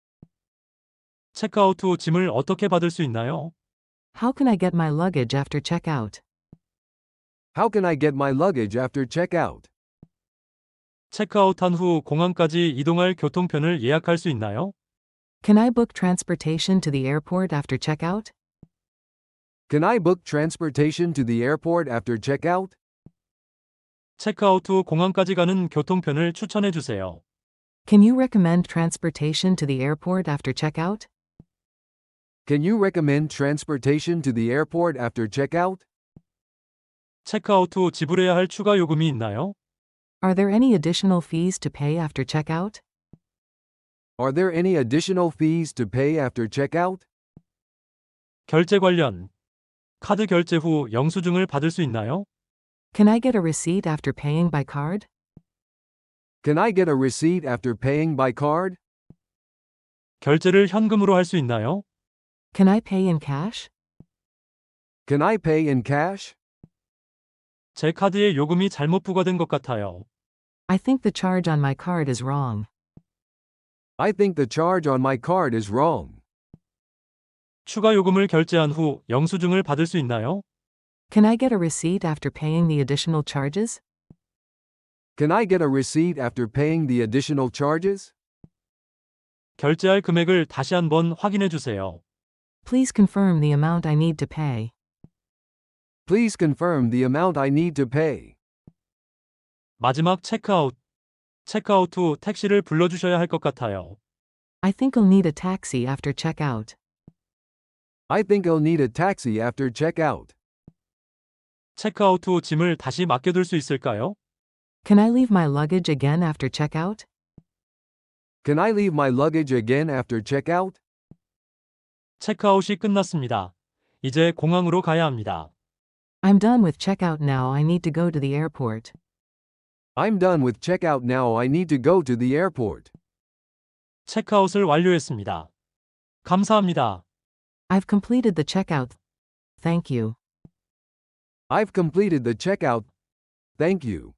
체크아웃 후 짐을 어떻게 받을 수 있나요? How can I get my luggage after checkout? How can I get my luggage after checkout? 체크아웃한 후 공항까지 이동할 교통편을 예약할 수 있나요? Can I book transportation to the airport after checkout? Can I book transportation to the airport after checkout? 체크아웃 후 공항까지 가는 교통편을 추천해 주세요. Can you recommend transportation to the airport after checkout? Can you recommend transportation to the airport after checkout? 체크아웃 후 지불해야 할 추가 요금이 있나요? Are there any additional fees to pay after checkout? Are there any additional fees to pay after checkout? 결제 관련. 카드 결제 후 영수증을 받을 수 있나요? Can I get a receipt after paying by card? Can I get a receipt after paying by card? 결제를 현금으로 할 수 있나요? Can I pay in cash? Can I pay in cash? 제 카드에 요금이 잘못 부과된 것 같아요. I think the charge on my card is wrong. I think the charge on my card is wrong. 추가 요금을 결제한 후 영수증을 받을 수 있나요? Can I get a receipt after paying the additional charges? Can I get a receipt after paying the additional charges? 결제할 금액을 다시 한번 확인해 주세요. Please confirm the amount I need to pay. Please confirm the amount I need to pay. 마지막 체크아웃. 체크아웃 후 택시를 불러주셔야 할 것 같아요. I think I'll need a taxi after checkout. I think I'll need a taxi after checkout. 체크아웃 후 짐을 다시 맡겨둘 수 있을까요? Can I leave my luggage again after checkout? Can I leave my luggage again after checkout? 체크아웃이 끝났습니다. 이제 공항으로 가야 합니다. I'm done with checkout now. I need to go to the airport. I'm done with checkout now. I need to go to the airport. 체크아웃을 완료했습니다. 감사합니다. I've completed the checkout. Thank you. I've completed the checkout. Thank you.